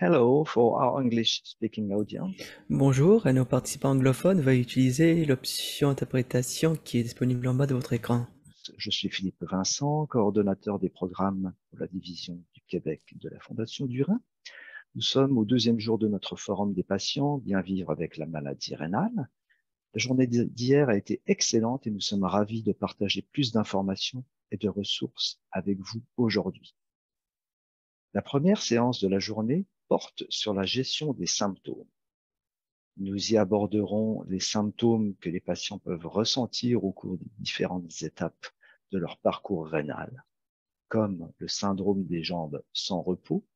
Hello for our English-speaking audience. Bonjour, à nos participants anglophones, veuillez utiliser l'option interprétation qui est disponible en bas de votre écran. Je suis Philippe Vincent, coordonnateur des programmes pour la division du Québec de la Fondation du Rhin. Nous sommes au deuxième jour de notre forum des patients, Bien vivre avec la maladie rénale. La journée d'hier a été excellente et nous sommes ravis de partager plus d'informations et de ressources avec vous aujourd'hui. La première séance de la journée porte sur la gestion des symptômes. Nous y aborderons les symptômes que les patients peuvent ressentir au cours des différentes étapes de leur parcours rénal, comme le syndrome des jambes sans repos,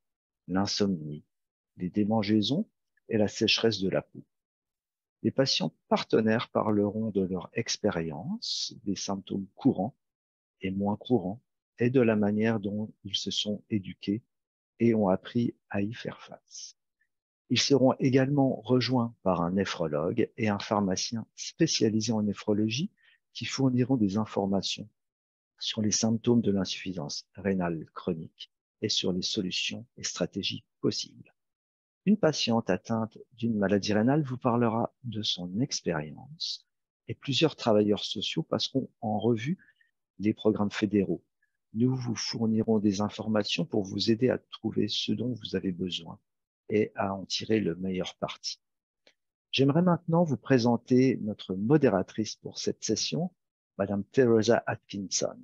l'insomnie, les démangeaisons et la sécheresse de la peau. Les patients partenaires parleront de leur expérience, des symptômes courants et moins courants, et de la manière dont ils se sont éduqués et ont appris à y faire face. Ils seront également rejoints par un néphrologue et un pharmacien spécialisé en néphrologie qui fourniront des informations sur les symptômes de l'insuffisance rénale chronique et sur les solutions et stratégies possibles. Une patiente atteinte d'une maladie rénale vous parlera de son expérience et plusieurs travailleurs sociaux passeront en revue les programmes fédéraux. Nous vous fournirons des informations pour vous aider à trouver ce dont vous avez besoin et à en tirer le meilleur parti. J'aimerais maintenant vous présenter notre modératrice pour cette session, Madame Teresa Atkinson.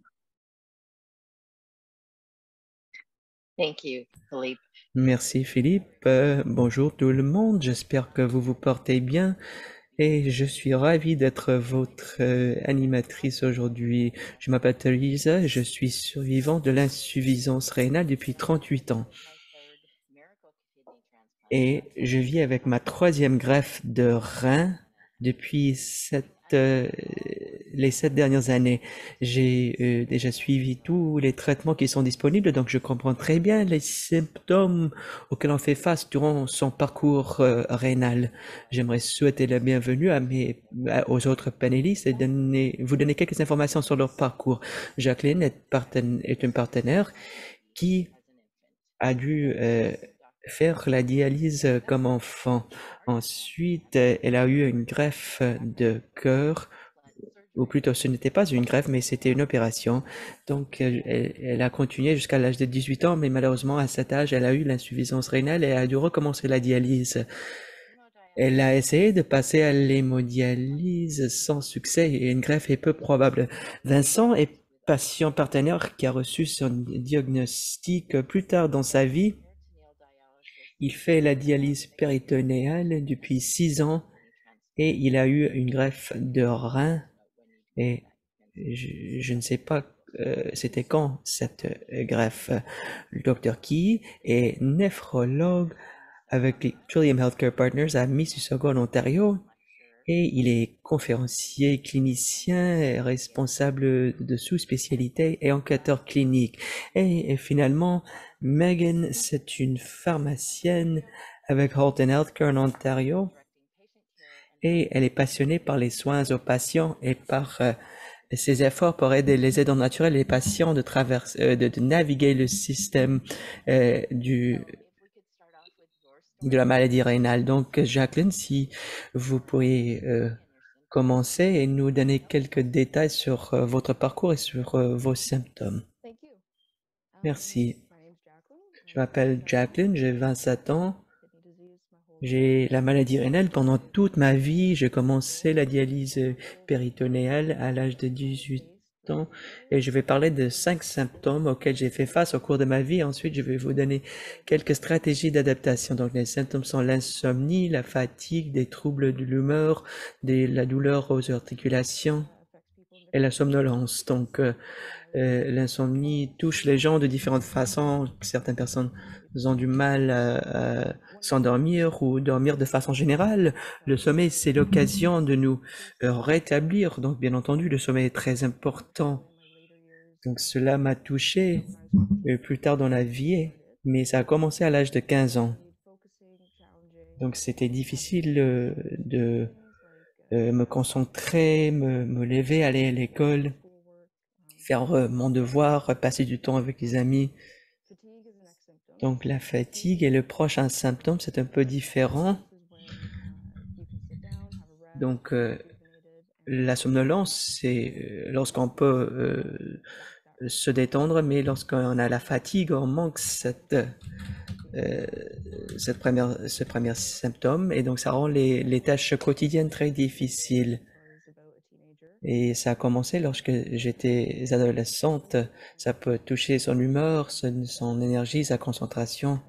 Thank you, Philippe. Merci Philippe. Bonjour tout le monde, j'espère que vous vous portez bien et je suis ravi d'être votre animatrice aujourd'hui. Je m'appelle Teresa et je suis survivant de l'insuffisance rénale depuis 38 ans. Et je vis avec ma troisième greffe de rein depuis les 7 dernières années. J'ai déjà suivi tous les traitements qui sont disponibles, donc je comprends très bien les symptômes auxquels on fait face durant son parcours rénal. J'aimerais souhaiter la bienvenue aux autres panélistes et vous donner quelques informations sur leur parcours. Jacqueline est une partenaire qui a dû faire la dialyse comme enfant. Ensuite, elle a eu une greffe de cœur, ou plutôt ce n'était pas une greffe, mais c'était une opération. Donc, elle a continué jusqu'à l'âge de 18 ans, mais malheureusement, à cet âge, elle a eu l'insuffisance rénale et a dû recommencer la dialyse. Elle a essayé de passer à l'hémodialyse sans succès et une greffe est peu probable. Vincent est patient partenaire qui a reçu son diagnostic plus tard dans sa vie. Il fait la dialyse péritonéale depuis 6 ans et il a eu une greffe de rein et je ne sais pas c'était quand cette greffe. Le docteur Key est néphrologue avec Trillium Healthcare Partners à Mississauga en Ontario et il est conférencier clinicien, responsable de sous-spécialité et enquêteur clinique. Et finalement, Megan, c'est une pharmacienne avec Halton Healthcare en Ontario et elle est passionnée par les soins aux patients et par ses efforts pour aider les aidants naturels et les patients de naviguer le système de la maladie rénale. Donc, Jacqueline, si vous pourriez commencer et nous donner quelques détails sur votre parcours et sur vos symptômes. Merci. Je m'appelle Jacqueline, j'ai 27 ans. J'ai la maladie rénale pendant toute ma vie. J'ai commencé la dialyse péritonéale à l'âge de 18 ans et je vais parler de 5 symptômes auxquels j'ai fait face au cours de ma vie. Ensuite, je vais vous donner quelques stratégies d'adaptation. Donc, les symptômes sont l'insomnie, la fatigue, des troubles de l'humeur, la douleur aux articulations et la somnolence. Donc, l'insomnie touche les gens de différentes façons. Certaines personnes ont du mal à s'endormir ou dormir de façon générale. Le sommeil, c'est l'occasion de nous rétablir. Donc, bien entendu, le sommeil est très important. Donc, cela m'a touché plus tard dans la vie, mais ça a commencé à l'âge de 15 ans. Donc, c'était difficile de me concentrer, me lever, aller à l'école, faire mon devoir, passer du temps avec les amis. Donc la fatigue et le prochain symptôme, c'est un peu différent. Donc la somnolence, c'est lorsqu'on peut se détendre, mais lorsqu'on a la fatigue, on manque ce premier symptôme, et donc ça rend les tâches quotidiennes très difficiles. Et ça a commencé lorsque j'étais adolescente. Ça peut toucher son humeur, son énergie, sa concentration.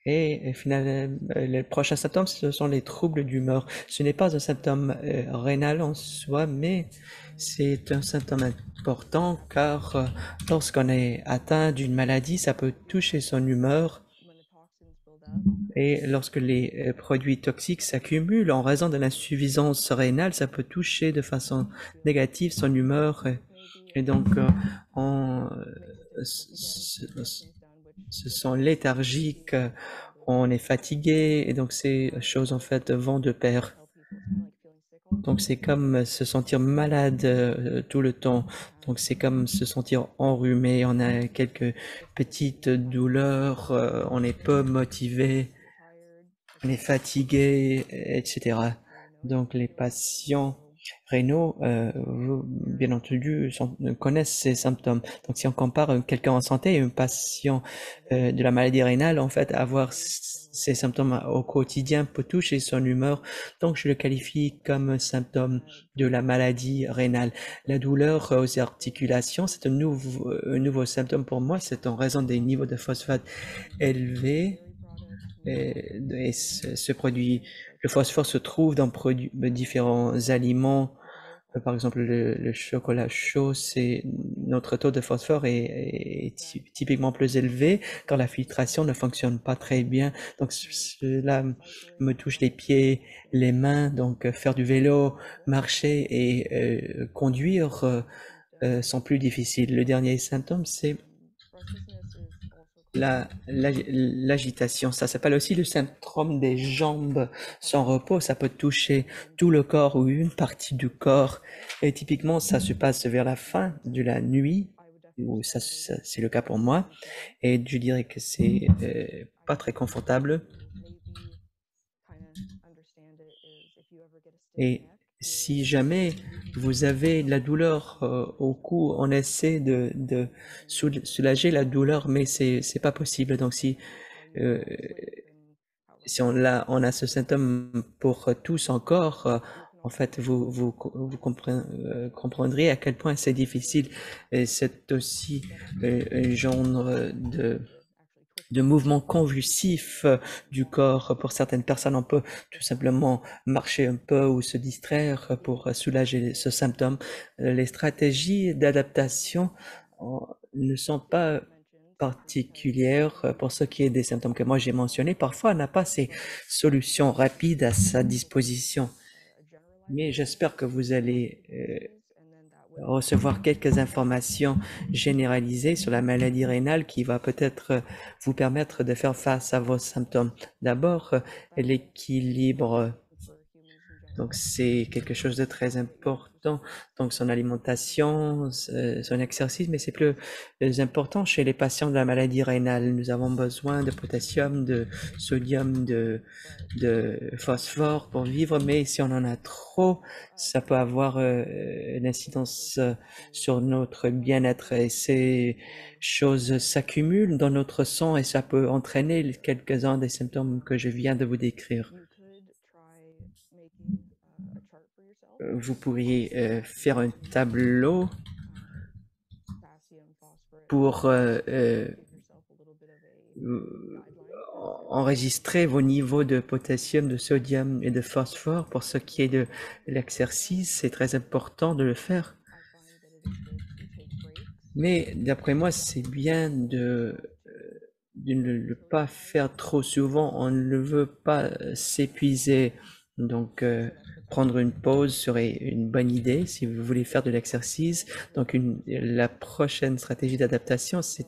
Et finalement, les prochains symptômes, ce sont les troubles d'humeur. Ce n'est pas un symptôme rénal en soi, mais c'est un symptôme important car lorsqu'on est atteint d'une maladie, ça peut toucher son humeur. Et lorsque les produits toxiques s'accumulent en raison de l'insuffisance rénale, ça peut toucher de façon négative son humeur. Et donc, on se sent léthargique, on est fatigué, et donc ces choses en fait vont de pair. Donc c'est comme se sentir malade tout le temps. Donc c'est comme se sentir enrhumé, on a quelques petites douleurs, on est peu motivé, on est fatigué, etc. Donc les patients rénaux, bien entendu, connaissent ces symptômes. Donc si on compare quelqu'un en santé et un patient de la maladie rénale, en fait, avoir ces symptômes au quotidien peut toucher son humeur. Donc je le qualifie comme un symptôme de la maladie rénale. La douleur aux articulations, c'est un nouveau symptôme pour moi. C'est en raison des niveaux de phosphate élevés. Et ce produit, le phosphore se trouve dans différents aliments. Par exemple, le chocolat chaud, notre taux de phosphore est typiquement plus élevé quand la filtration ne fonctionne pas très bien. Donc cela me touche les pieds, les mains. Donc faire du vélo, marcher et conduire sont plus difficiles. Le dernier symptôme, c'est l'agitation. Ça s'appelle aussi le syndrome des jambes sans repos. Ça peut toucher tout le corps ou une partie du corps. Et typiquement, ça se passe vers la fin de la nuit, ou ça c'est le cas pour moi. Et je dirais que c'est pas très confortable. Et si jamais vous avez de la douleur au cou, on essaie de soulager la douleur, mais c'est pas possible. Donc si on a ce symptôme pour tous encore, en fait, vous comprendrez à quel point c'est difficile. Et c'est aussi un genre de mouvement convulsif du corps. Pour certaines personnes, on peut tout simplement marcher un peu ou se distraire pour soulager ce symptôme. Les stratégies d'adaptation ne sont pas particulières pour ce qui est des symptômes que moi j'ai mentionnés. Parfois, on n'a pas ces solutions rapides à sa disposition. Mais j'espère que vous allez recevoir quelques informations généralisées sur la maladie rénale qui va peut-être vous permettre de faire face à vos symptômes. D'abord, l'équilibre. Donc, c'est quelque chose de très important. Donc, son alimentation, son exercice, mais c'est plus important chez les patients de la maladie rénale. Nous avons besoin de potassium, de sodium, de phosphore pour vivre, mais si on en a trop, ça peut avoir une incidence sur notre bien-être. Et ces choses s'accumulent dans notre sang et ça peut entraîner quelques-uns des symptômes que je viens de vous décrire. Vous pourriez faire un tableau pour enregistrer vos niveaux de potassium, de sodium et de phosphore. Pour ce qui est de l'exercice, c'est très important de le faire. Mais d'après moi, c'est bien de ne le pas faire trop souvent. On ne veut pas s'épuiser. Donc, prendre une pause serait une bonne idée si vous voulez faire de l'exercice. Donc, la prochaine stratégie d'adaptation, c'est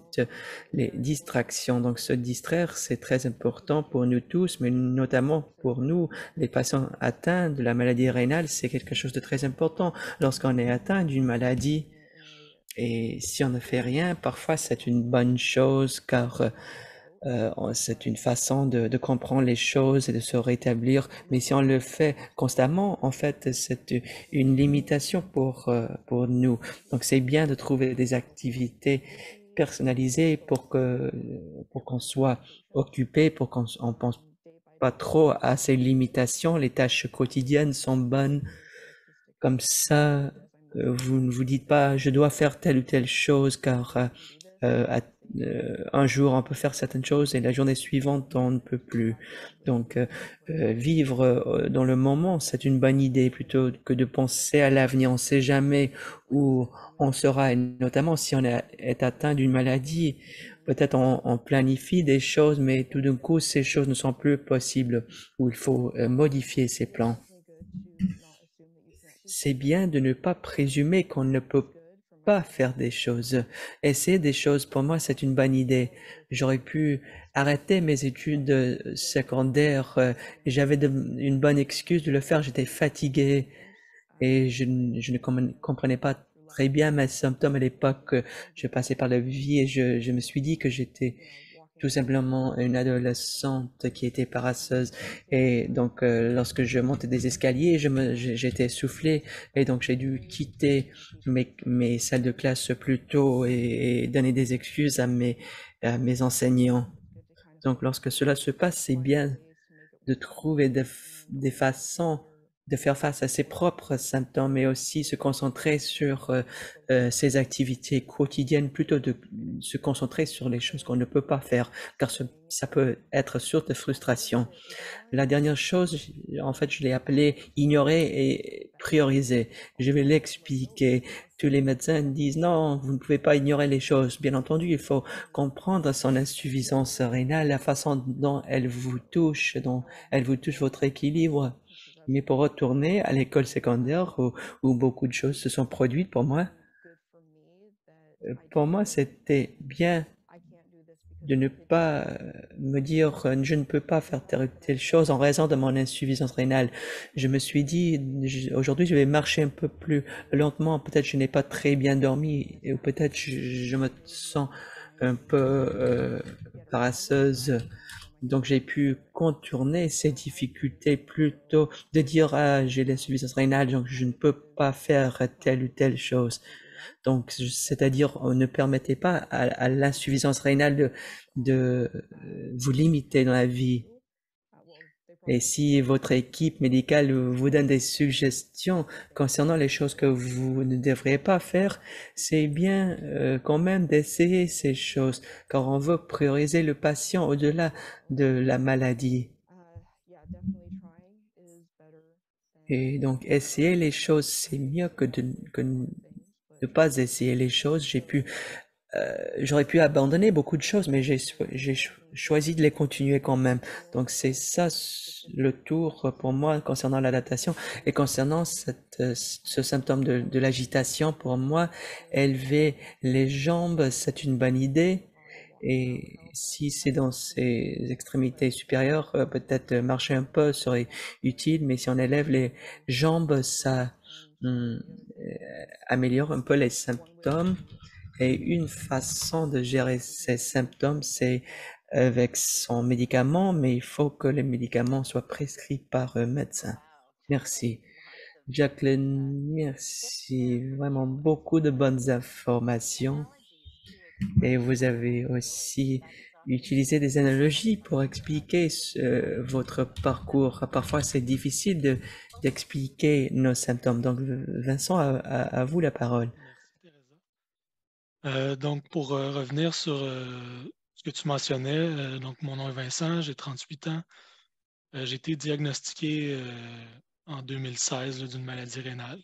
les distractions. Donc, se distraire, c'est très important pour nous tous, mais notamment pour nous, les patients atteints de la maladie rénale, c'est quelque chose de très important. Lorsqu'on est atteint d'une maladie, Et si on ne fait rien, parfois c'est une bonne chose car c'est une façon de comprendre les choses et de se rétablir. Mais si on le fait constamment, en fait, c'est une limitation pour nous. Donc c'est bien de trouver des activités personnalisées pour qu'on soit occupé, pour qu'on on pense pas trop à ces limitations. Les tâches quotidiennes sont bonnes. Comme ça, vous ne vous dites pas, je dois faire telle ou telle chose, car un jour on peut faire certaines choses et la journée suivante on ne peut plus. Donc, vivre dans le moment, c'est une bonne idée plutôt que de penser à l'avenir. On ne sait jamais où on sera, et notamment si on est atteint d'une maladie. Peut-être on planifie des choses, mais tout d'un coup, ces choses ne sont plus possibles, ou il faut modifier ses plans. C'est bien de ne pas présumer qu'on ne peut pas faire des choses. Essayer des choses, pour moi, c'est une bonne idée. J'aurais pu arrêter mes études secondaires. J'avais une bonne excuse de le faire. J'étais fatigué et je ne comprenais pas très bien mes symptômes à l'époque. Je passais par la vie et je me suis dit que j'étais tout simplement une adolescente qui était paresseuse. Et donc, lorsque je montais des escaliers, j'étais essoufflé et donc j'ai dû quitter mes salles de classe plus tôt et donner des excuses à mes enseignants. Donc, lorsque cela se passe, c'est bien de trouver des façons de faire face à ses propres symptômes, mais aussi se concentrer sur ses activités quotidiennes plutôt de se concentrer sur les choses qu'on ne peut pas faire, car ça peut être source de frustration. La dernière chose, en fait, je l'ai appelée ignorer et prioriser. Je vais l'expliquer. Tous les médecins disent non, vous ne pouvez pas ignorer les choses. Bien entendu, il faut comprendre son insuffisance rénale, la façon dont dont elle vous touche votre équilibre. Mais pour retourner à l'école secondaire où beaucoup de choses se sont produites pour moi, c'était bien de ne pas me dire je ne peux pas faire telle chose en raison de mon insuffisance rénale. Je me suis dit aujourd'hui je vais marcher un peu plus lentement, peut-être je n'ai pas très bien dormi ou peut-être je me sens un peu paresseuse. Donc j'ai pu contourner ces difficultés plutôt de dire ah j'ai l'insuffisance rénale donc je ne peux pas faire telle ou telle chose. Donc, c'est-à-dire, ne permettez pas à l'insuffisance rénale de vous limiter dans la vie. Et si votre équipe médicale vous donne des suggestions concernant les choses que vous ne devriez pas faire, c'est bien quand même d'essayer ces choses, car on veut prioriser le patient au-delà de la maladie. Et donc, essayer les choses, c'est mieux que de ne pas essayer les choses. J'aurais pu abandonner beaucoup de choses, mais j'ai choisi de les continuer quand même. Donc c'est ça le tour pour moi concernant l'adaptation et concernant ce symptôme de l'agitation. Pour moi, élever les jambes, c'est une bonne idée. Et si c'est dans ses extrémités supérieures, peut-être marcher un peu serait utile, mais si on élève les jambes, ça améliore un peu les symptômes. Et une façon de gérer ces symptômes, c'est avec son médicament, mais il faut que les médicaments soient prescrits par un médecin. Merci. Jacqueline, merci. Vraiment beaucoup de bonnes informations. Et vous avez aussi utilisé des analogies pour expliquer votre parcours. Parfois, c'est difficile d'expliquer nos symptômes. Donc, Vincent, à vous la parole. Merci, Thérèse. Donc, pour revenir sur ce que tu mentionnais, donc mon nom est Vincent, j'ai 38 ans. J'ai été diagnostiqué en 2016 d'une maladie rénale.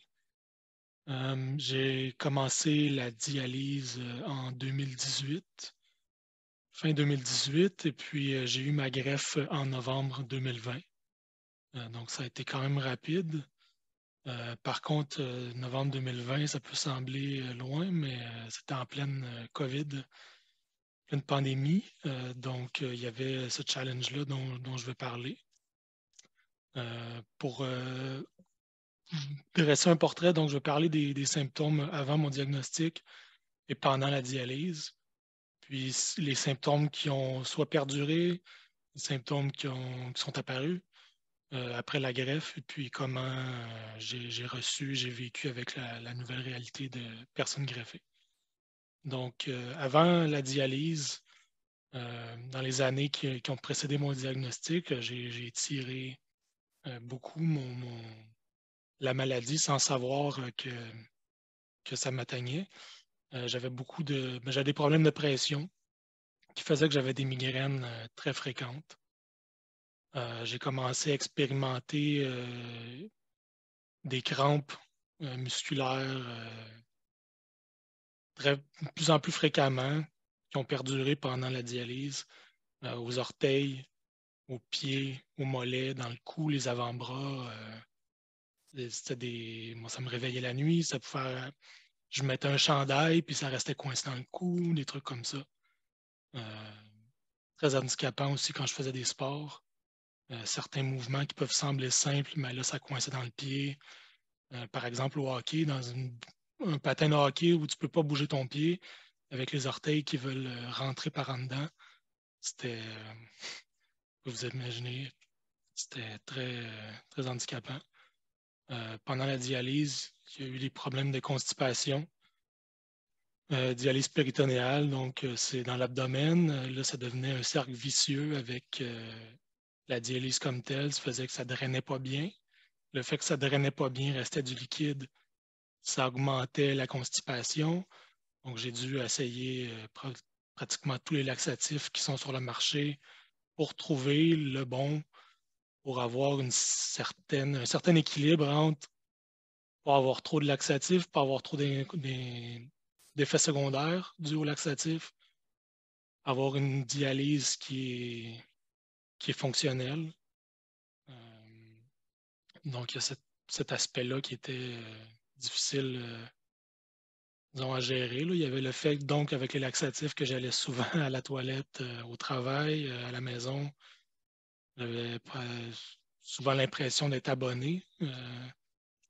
J'ai commencé la dialyse en 2018, fin 2018, et puis j'ai eu ma greffe en novembre 2020. Donc, ça a été quand même rapide. Par contre, novembre 2020, ça peut sembler loin, mais c'était en pleine COVID, pleine pandémie. Donc, il y avait ce challenge-là dont je vais parler. Pour dresser un portrait, donc je vais parler des symptômes avant mon diagnostic, et pendant la dialyse. Puis les symptômes qui ont soit perduré, les symptômes qui sont apparus après la greffe, et puis comment j'ai vécu avec la nouvelle réalité de personnes greffées. Donc, avant la dialyse, dans les années qui ont précédé mon diagnostic, j'ai tiré beaucoup la maladie sans savoir que ça m'atteignait. J'avais j'avais des problèmes de pression qui faisaient que j'avais des migraines très fréquentes. J'ai commencé à expérimenter des crampes musculaires de plus en plus fréquemment, qui ont perduré pendant la dialyse, aux orteils, aux pieds, aux mollets, dans le cou, les avant-bras. Moi, ça me réveillait la nuit, je mettais un chandail, puis ça restait coincé dans le cou, des trucs comme ça. Très handicapant aussi quand je faisais des sports. Certains mouvements qui peuvent sembler simples, mais là, ça coinçait dans le pied. Par exemple, au hockey, dans un patin de hockey où tu ne peux pas bouger ton pied avec les orteils qui veulent rentrer par en dedans. C'était, vous imaginez, c'était très handicapant. Pendant la dialyse, il y a eu des problèmes de constipation. Dialyse péritonéale, donc c'est dans l'abdomen. Là, ça devenait un cercle vicieux avec la dialyse comme telle. Ça faisait que ça ne drainait pas bien. Le fait que ça ne drainait pas bien, restait du liquide, ça augmentait la constipation. Donc, j'ai dû essayer pratiquement tous les laxatifs qui sont sur le marché pour trouver le bon, pour avoir un certain équilibre entre pas avoir trop de laxatifs, pas avoir trop d'effets secondaires dus au laxatif, avoir une dialyse qui est fonctionnelle. Donc, il y a cet aspect-là qui était difficile disons, à gérer. Là. Il y avait le fait, donc, avec les laxatifs, que j'allais souvent à la toilette, au travail, à la maison. J'avais souvent l'impression d'être abonné. Je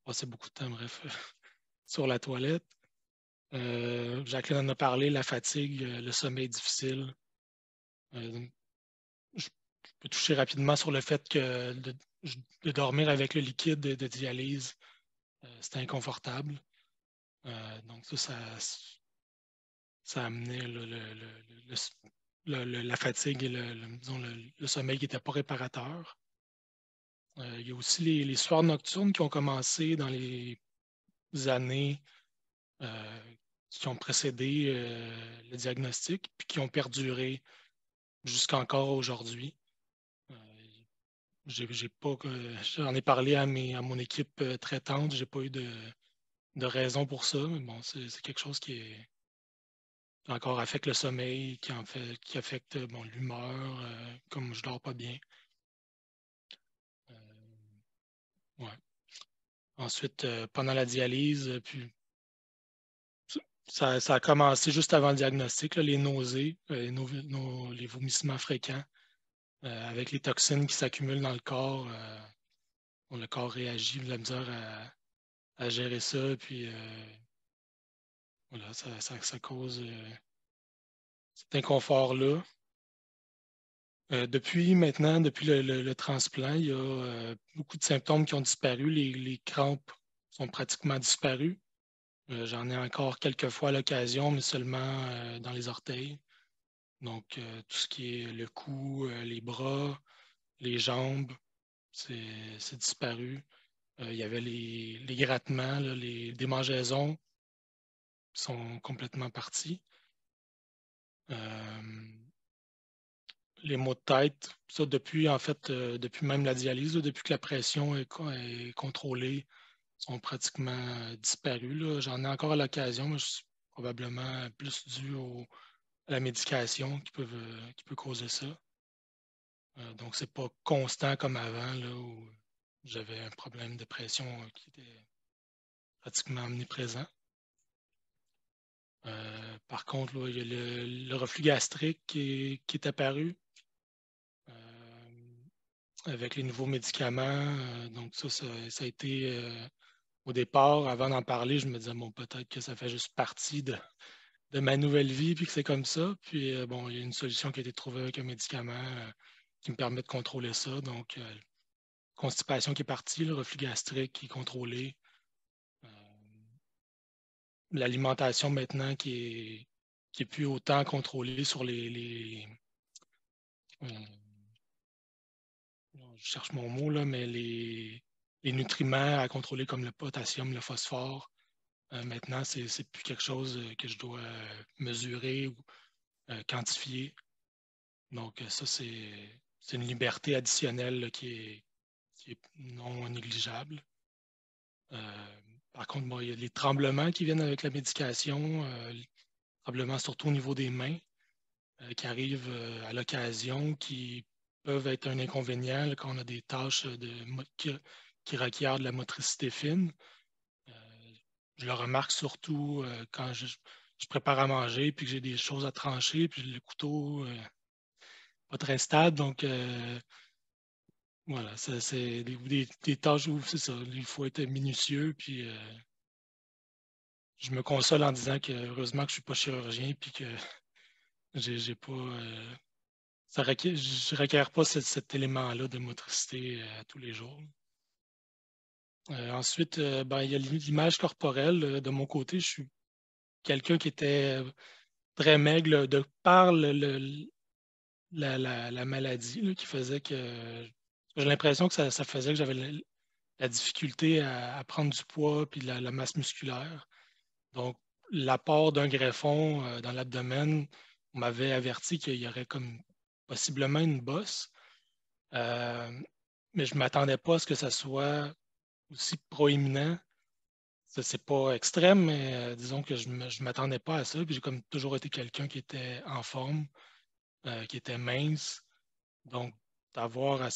passais beaucoup de temps, bref, sur la toilette. Jacqueline en a parlé, la fatigue, le sommeil difficile. Je peux toucher rapidement sur le fait que de dormir avec le liquide de dialyse, c'était inconfortable. Donc ça amenait la fatigue et disons, le sommeil qui n'était pas réparateur. Il y a aussi les soirs nocturnes qui ont commencé dans les années qui ont précédé le diagnostic, puis qui ont perduré jusqu'encore aujourd'hui. J'en ai parlé à mon équipe traitante, j'ai pas eu de raison pour ça, mais bon, c'est quelque chose qui encore affecte le sommeil, qui affecte bon, l'humeur, comme je dors pas bien. Ouais. Ensuite, pendant la dialyse, puis ça a commencé juste avant le diagnostic, là, les nausées, les vomissements fréquents, avec les toxines qui s'accumulent dans le corps. Le corps réagit de la misère à gérer ça, puis voilà, ça cause cet inconfort-là. Depuis le transplant, il y a beaucoup de symptômes qui ont disparu. Les crampes sont pratiquement disparues. J'en ai encore quelques fois à l'occasion, mais seulement dans les orteils. Donc, tout ce qui est le cou, les bras, les jambes, c'est disparu. Il y avait les grattements, là, les démangeaisons qui sont complètement partis. Les maux de tête, ça depuis, en fait, depuis même la dialyse, là, depuis que la pression est contrôlée, sont pratiquement disparus. Là. J'en ai encore à l'occasion, mais c'est probablement plus dû à la médication qui peut causer ça. Donc, c'est pas constant comme avant, là, où j'avais un problème de pression qui était pratiquement omniprésent. Par contre, là, il y a le reflux gastrique qui est apparu avec les nouveaux médicaments. Donc, ça a été au départ, avant d'en parler, je me disais, bon, peut-être que ça fait juste partie ma nouvelle vie, puis que c'est comme ça. Puis bon, il y a une solution qui a été trouvée avec un médicament qui me permet de contrôler ça. Donc, constipation qui est partie, le reflux gastrique qui est contrôlé. L'alimentation maintenant qui est plus autant contrôlée sur je cherche mon mot là, mais les nutriments à contrôler comme le potassium, le phosphore. Maintenant, c'est plus quelque chose que je dois mesurer ou quantifier. Donc, ça, c'est une liberté additionnelle là, qui est non négligeable. Par contre, bon, il y a les tremblements qui viennent avec la médication, les tremblements surtout au niveau des mains, qui arrivent à l'occasion, qui peuvent être un inconvénient là, quand on a des tâches qui requièrent de la motricité fine. Je le remarque surtout quand je prépare à manger, puis que j'ai des choses à trancher, puis le couteau pas très stable. Donc, voilà, c'est des tâches où c'est ça, il faut être minutieux, puis je me console en disant que heureusement que je ne suis pas chirurgien, puis que j'ai pas, je ne requiers pas cet élément-là de motricité à tous les jours. Ensuite, ben, il y a l'image corporelle. De mon côté, je suis quelqu'un qui était très maigre de par la maladie là, qui faisait que j'ai l'impression que ça faisait que j'avais la difficulté à prendre du poids puis la masse musculaire. Donc, l'apport d'un greffon dans l'abdomen, on m'avait averti qu'il y aurait comme possiblement une bosse. Mais je ne m'attendais pas à ce que ça soit aussi proéminent. Ça, c'est pas extrême, mais disons que je ne m'attendais pas à ça. Puis j'ai comme toujours été quelqu'un qui était en forme, qui était mince. Donc, d'avoir à,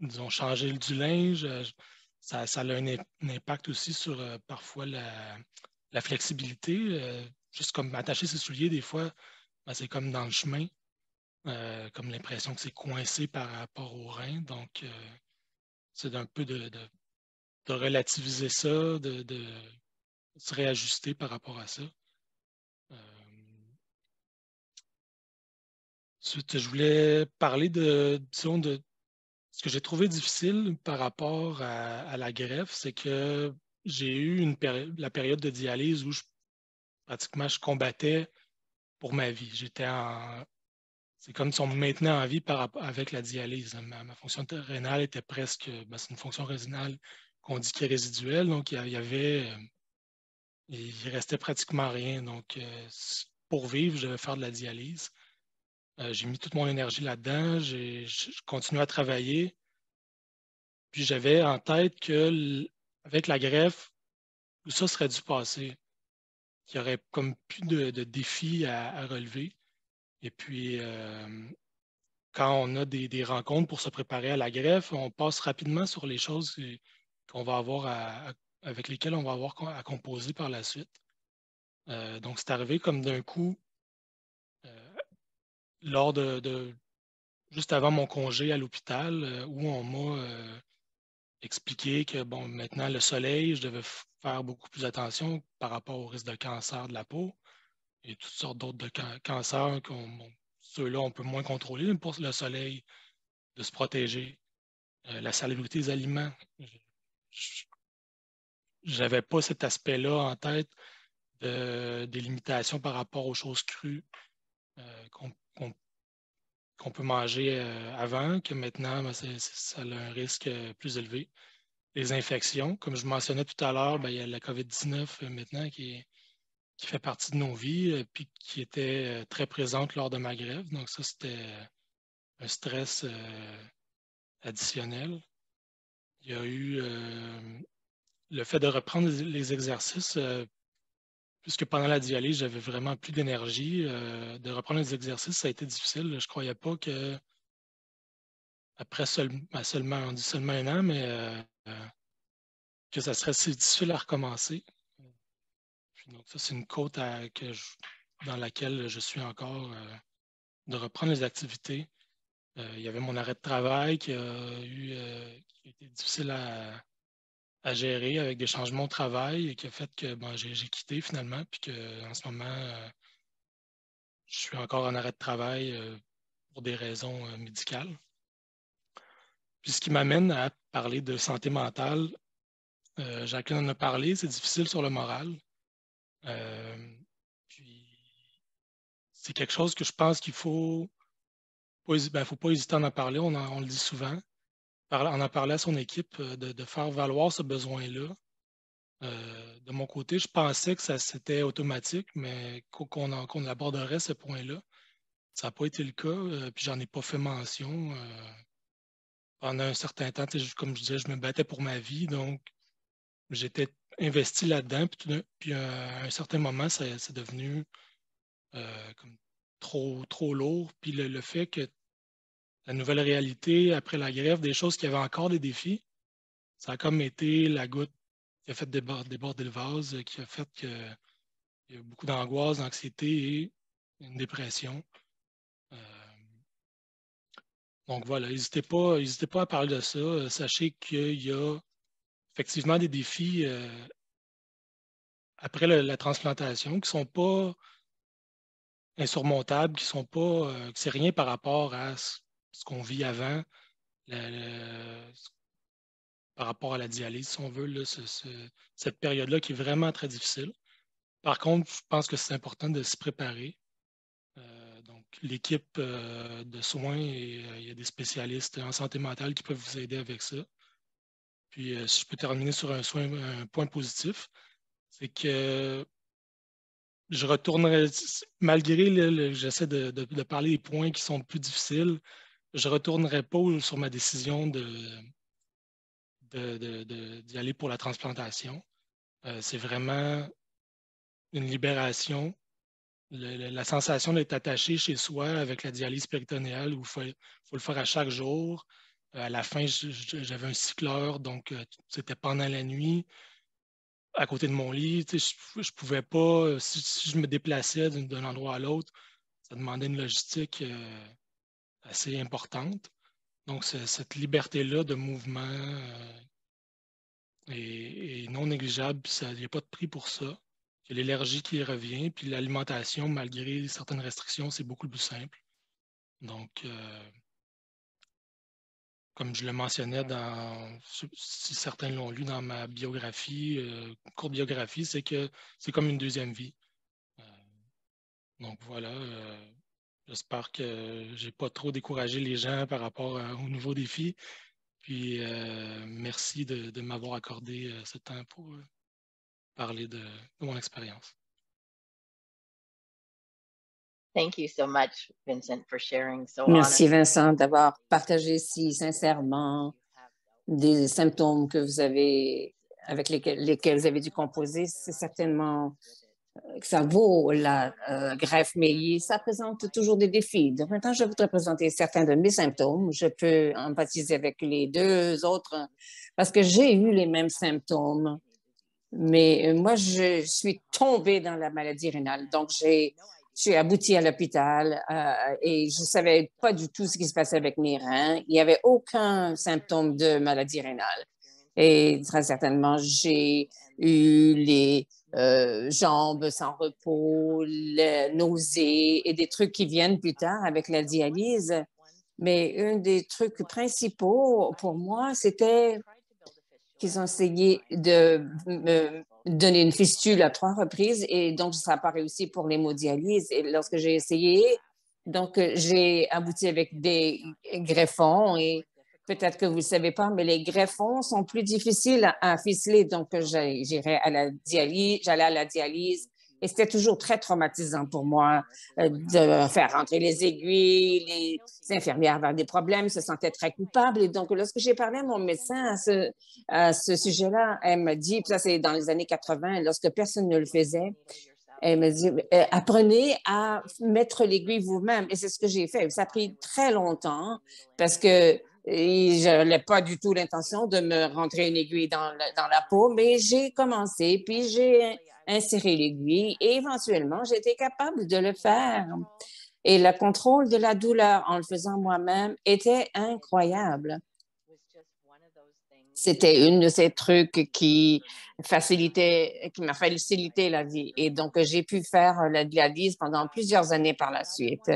disons, changer du linge, ça a un impact aussi sur parfois la flexibilité. Juste comme attacher ses souliers, des fois, ben, c'est comme dans le chemin, comme l'impression que c'est coincé par rapport au rein. Donc, c'est d'un peu de relativiser ça, de se réajuster par rapport à ça. Ensuite, je voulais parler disons, de ce que j'ai trouvé difficile par rapport à la greffe, c'est que j'ai eu la période de dialyse où pratiquement je combattais pour ma vie. C'est comme si on me maintenait en vie avec la dialyse. Ma fonction rénale était presque, ben, c'est une fonction rénale qu'on dit qui est résiduelle, donc il restait pratiquement rien. Donc, pour vivre, je devais faire de la dialyse. J'ai mis toute mon énergie là-dedans. Je continue à travailler. Puis j'avais en tête que avec la greffe, tout ça serait dû passer. Qu'il n'y aurait comme plus de défis à relever. Et puis, quand on a des rencontres pour se préparer à la greffe, on passe rapidement sur les choses qu'on va avoir avec lesquelles on va avoir à composer par la suite. Donc, c'est arrivé comme d'un coup, lors juste avant mon congé à l'hôpital, où on m'a expliqué que bon, maintenant le soleil, je devais faire beaucoup plus attention par rapport au risque de cancer de la peau et toutes sortes d'autres cancers. Bon, ceux-là, on peut moins contrôler, mais pour le soleil, de se protéger. La salubrité des aliments. Je n'avais pas cet aspect-là en tête des limitations par rapport aux choses crues qu'on peut manger avant, que maintenant, ben, ça a un risque plus élevé. Les infections, comme je mentionnais tout à l'heure, ben, il y a la COVID-19 maintenant qui fait partie de nos vies, puis qui était très présente lors de ma grève. Donc ça, c'était un stress additionnel. Il y a eu le fait de reprendre les exercices, puisque pendant la dialyse, j'avais vraiment plus d'énergie. De reprendre les exercices, ça a été difficile. Je ne croyais pas que après on dit seulement un an, mais que ça serait si difficile à recommencer. Puis donc, ça, c'est une côte dans laquelle je suis encore, de reprendre les activités. Il y avait mon arrêt de travail qui a été difficile à gérer avec des changements au travail et qui a fait que j'ai quitté finalement, puis qu'en ce moment, je suis encore en arrêt de travail pour des raisons médicales. Puis ce qui m'amène à parler de santé mentale, Jacqueline en a parlé, c'est difficile sur le moral. Puis c'est quelque chose que je pense qu'il faut faut pas hésiter à en parler, on le dit souvent. On en parlait à son équipe de faire valoir ce besoin-là. De mon côté, je pensais que c'était automatique, mais qu'on aborderait ce point-là. Ça n'a pas été le cas, puis j'en ai pas fait mention. Pendant un certain temps, comme je disais, je me battais pour ma vie, donc j'étais investi là-dedans, puis à un certain moment, c'est devenu comme trop lourd. Puis le fait que la nouvelle réalité, après la grève, des choses qui avaient encore des défis, ça a comme été la goutte qui a fait déborder le vase, qui a fait qu'il y a beaucoup d'angoisse, d'anxiété et une dépression. Donc voilà, n'hésitez pas à parler de ça. Sachez qu'il y a effectivement des défis après la transplantation qui ne sont pas insurmontables, qui sont pas, que c'est rien par rapport à ce qu'on vit avant, par rapport à la dialyse, si on veut, là, cette période-là qui est vraiment très difficile. Par contre, je pense que c'est important de se préparer. Donc, l'équipe de soins, il y a des spécialistes en santé mentale qui peuvent vous aider avec ça. Puis, si je peux terminer sur un point positif, c'est que je retournerai, malgré j'essaie de parler des points qui sont plus difficiles, je ne retournerai pas sur ma décision d'y aller pour la transplantation. C'est vraiment une libération. La sensation d'être attaché chez soi avec la dialyse péritonéale où il faut le faire à chaque jour. À la fin, j'avais un cycleur, donc c'était pendant la nuit, à côté de mon lit. Je pouvais pas, si je me déplaçais d'un endroit à l'autre, ça demandait une logistique assez importante. Donc, cette liberté-là de mouvement est non négligeable. Il n'y a pas de prix pour ça. Il y a l'énergie qui revient, puis l'alimentation, malgré certaines restrictions, c'est beaucoup plus simple. Donc, comme je le mentionnais si certains l'ont lu dans ma biographie, courte biographie, c'est que c'est comme une deuxième vie. Donc voilà, j'espère que j'ai pas trop découragé les gens par rapport aux nouveaux défis. Puis merci de m'avoir accordé ce temps pour parler de mon expérience. Thank you so much, Vincent, for sharing so Merci, honestly. Vincent, d'avoir partagé si sincèrement des symptômes que vous avez, avec lesquels vous avez dû composer. C'est certainement que ça vaut la greffe, mais ça présente toujours des défis. Donc, maintenant, je voudrais présenter certains de mes symptômes. Je peux empathiser avec les deux autres parce que j'ai eu les mêmes symptômes. Mais moi, je suis tombée dans la maladie rénale. Donc, je suis aboutie à l'hôpital et je ne savais pas du tout ce qui se passait avec mes reins. Il n'y avait aucun symptôme de maladie rénale. Et très certainement, j'ai eu les jambes sans repos, les nausées et des trucs qui viennent plus tard avec la dialyse. Mais un des trucs principaux pour moi, c'était qu'ils ont essayé de me donner une fistule à 3 reprises et donc ça n'a pas réussi pour l'hémodialyse. Et lorsque j'ai essayé, donc j'ai abouti avec des greffons et peut-être que vous ne le savez pas, mais les greffons sont plus difficiles à ficeler. Donc j'allais à la dialyse et c'était toujours très traumatisant pour moi de faire rentrer les aiguilles. Les infirmières avaient des problèmes, se sentaient très coupables. Et donc, lorsque j'ai parlé à mon médecin à ce sujet-là, elle me dit, puis ça c'est dans les années 80, lorsque personne ne le faisait, elle me dit, apprenez à mettre l'aiguille vous-même. Et c'est ce que j'ai fait. Ça a pris très longtemps parce que je n'avais pas du tout l'intention de me rentrer une aiguille dans la peau, mais j'ai commencé, puis j'ai inséré l'aiguille et éventuellement, j'ai été capable de le faire. Et le contrôle de la douleur en le faisant moi-même était incroyable. C'était une de ces trucs qui m'a facilité la vie. Et donc, j'ai pu faire la dialyse pendant plusieurs années par la suite.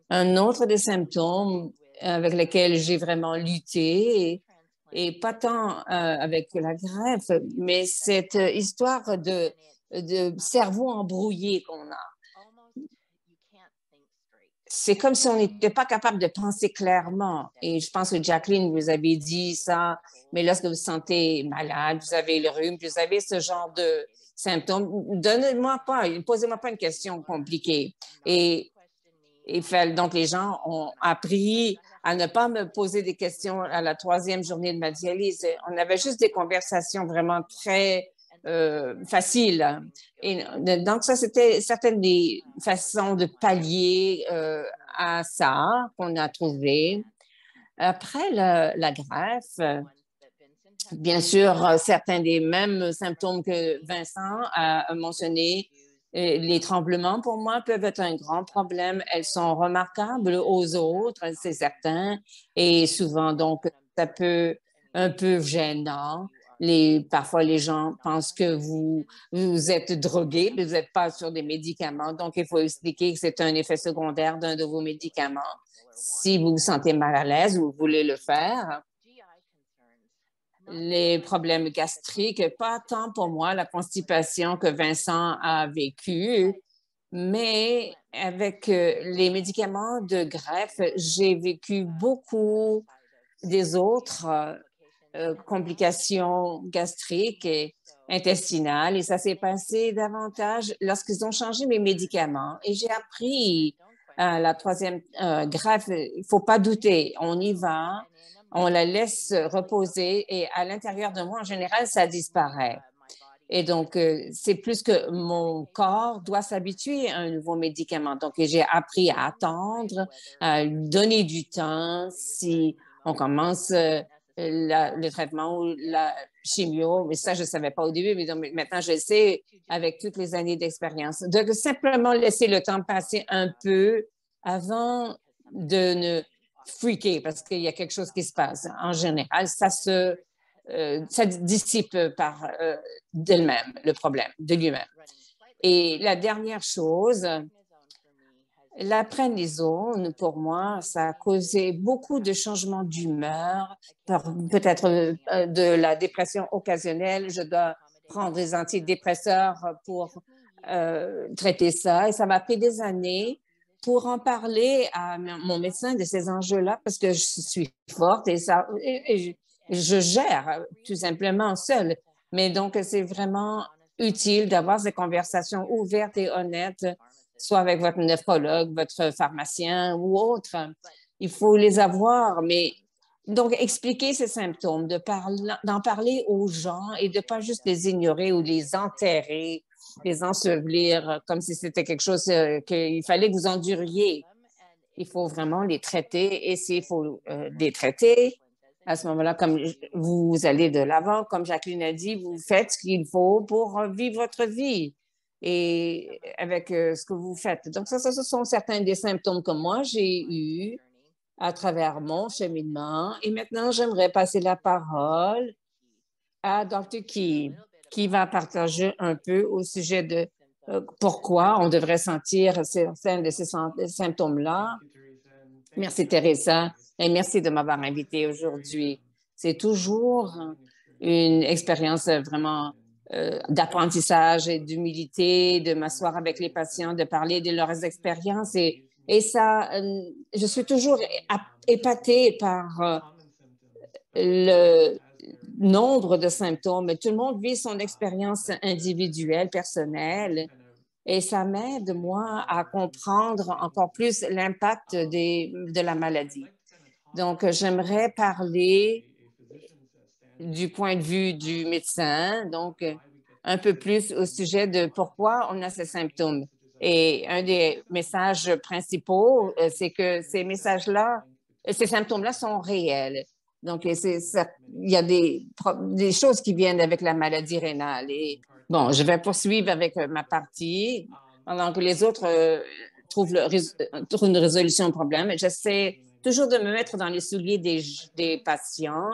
Un autre des symptômes avec lesquels j'ai vraiment lutté, et pas tant avec la greffe, mais cette histoire de cerveau embrouillé qu'on a. C'est comme si on n'était pas capable de penser clairement. Et je pense que Jacqueline, vous avez dit ça, mais lorsque vous vous sentez malade, vous avez le rhume, vous avez ce genre de symptômes, posez-moi pas une question compliquée. Donc, les gens ont appris à ne pas me poser des questions à la 3e journée de ma dialyse. On avait juste des conversations vraiment très faciles. Et donc, ça, c'était certaines des façons de pallier à ça qu'on a trouvé. Après la greffe, bien sûr, certains des mêmes symptômes que Vincent a mentionné. Les tremblements, pour moi, peuvent être un grand problème. Elles sont remarquables aux autres, c'est certain. Et souvent, donc, ça peut être un peu gênant. Parfois, les gens pensent que vous êtes drogué, mais vous n'êtes pas sur des médicaments. Donc, il faut expliquer que c'est un effet secondaire d'un de vos médicaments. Si vous vous sentez mal à l'aise, vous voulez le faire. Les problèmes gastriques, pas tant pour moi la constipation que Vincent a vécu, mais avec les médicaments de greffe, j'ai vécu beaucoup des autres complications gastriques et intestinales, et ça s'est passé davantage lorsqu'ils ont changé mes médicaments. Et j'ai appris à la 3e greffe, il ne faut pas douter, on y va. On la laisse reposer et à l'intérieur de moi, en général, ça disparaît. Et donc, c'est plus que mon corps doit s'habituer à un nouveau médicament. Donc, j'ai appris à attendre, à lui donner du temps. Si on commence le traitement ou la chimio, mais ça, je ne savais pas au début, mais donc, maintenant, je le sais avec toutes les années d'expérience. De simplement laisser le temps passer un peu avant de ne freaker parce qu'il y a quelque chose qui se passe. En général, ça dissipe par d'elle-même le problème, de lui-même. Et la dernière chose, la prednisone, pour moi, ça a causé beaucoup de changements d'humeur, peut-être de la dépression occasionnelle. Je dois prendre des antidépresseurs pour traiter ça. Et ça m'a pris des années pour en parler à mon médecin de ces enjeux-là parce que je suis forte et je gère tout simplement seule. Mais donc, c'est vraiment utile d'avoir ces conversations ouvertes et honnêtes, soit avec votre nephrologue, votre pharmacien ou autre. Il faut les avoir, mais donc expliquer ces symptômes, d'en parler aux gens et de ne pas juste les ignorer ou les enterrer, les ensevelir comme si c'était quelque chose qu'il fallait que vous enduriez. Il faut vraiment les traiter et s'il faut les traiter, à ce moment-là, comme vous allez de l'avant, comme Jacqueline a dit, vous faites ce qu'il faut pour vivre votre vie et avec ce que vous faites. Donc, ça, ce sont certains des symptômes que moi, j'ai eus à travers mon cheminement. Et maintenant, j'aimerais passer la parole à Dr. Key, qui va partager un peu au sujet de pourquoi on devrait sentir certains de ces symptômes-là. Merci, Teresa, et merci de m'avoir invité aujourd'hui. C'est toujours une expérience vraiment d'apprentissage et d'humilité, de m'asseoir avec les patients, de parler de leurs expériences. Et ça, je suis toujours épatée par le nombre de symptômes. Tout le monde vit son expérience individuelle, personnelle. Et ça m'aide, moi, à comprendre encore plus l'impact de la maladie. Donc, j'aimerais parler du point de vue du médecin, donc un peu plus au sujet de pourquoi on a ces symptômes. Et un des messages principaux, c'est que ces symptômes-là sont réels. Donc, il y a des choses qui viennent avec la maladie rénale. Et bon, je vais poursuivre avec ma partie pendant que les autres trouvent une résolution au problème. J'essaie toujours de me mettre dans les souliers des patients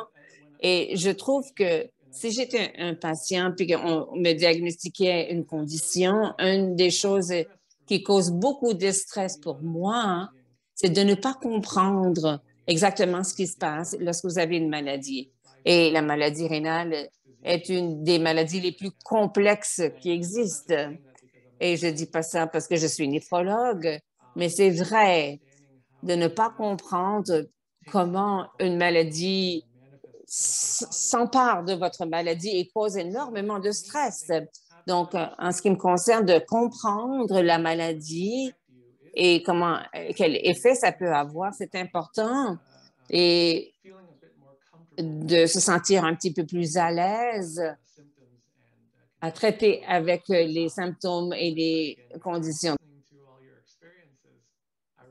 Et je trouve que si j'étais un patient puis qu'on me diagnostiquait une condition, une des choses qui cause beaucoup de stress pour moi, c'est de ne pas comprendre exactement ce qui se passe lorsque vous avez une maladie. Et la maladie rénale est une des maladies les plus complexes qui existent. Et je ne dis pas ça parce que je suis néphrologue, mais c'est vrai de ne pas comprendre comment une maladie s'empare de votre maladie et cause énormément de stress. Donc, en ce qui me concerne, de comprendre la maladie et quel effet ça peut avoir, c'est important. Et de se sentir un petit peu plus à l'aise à traiter avec les symptômes et les conditions.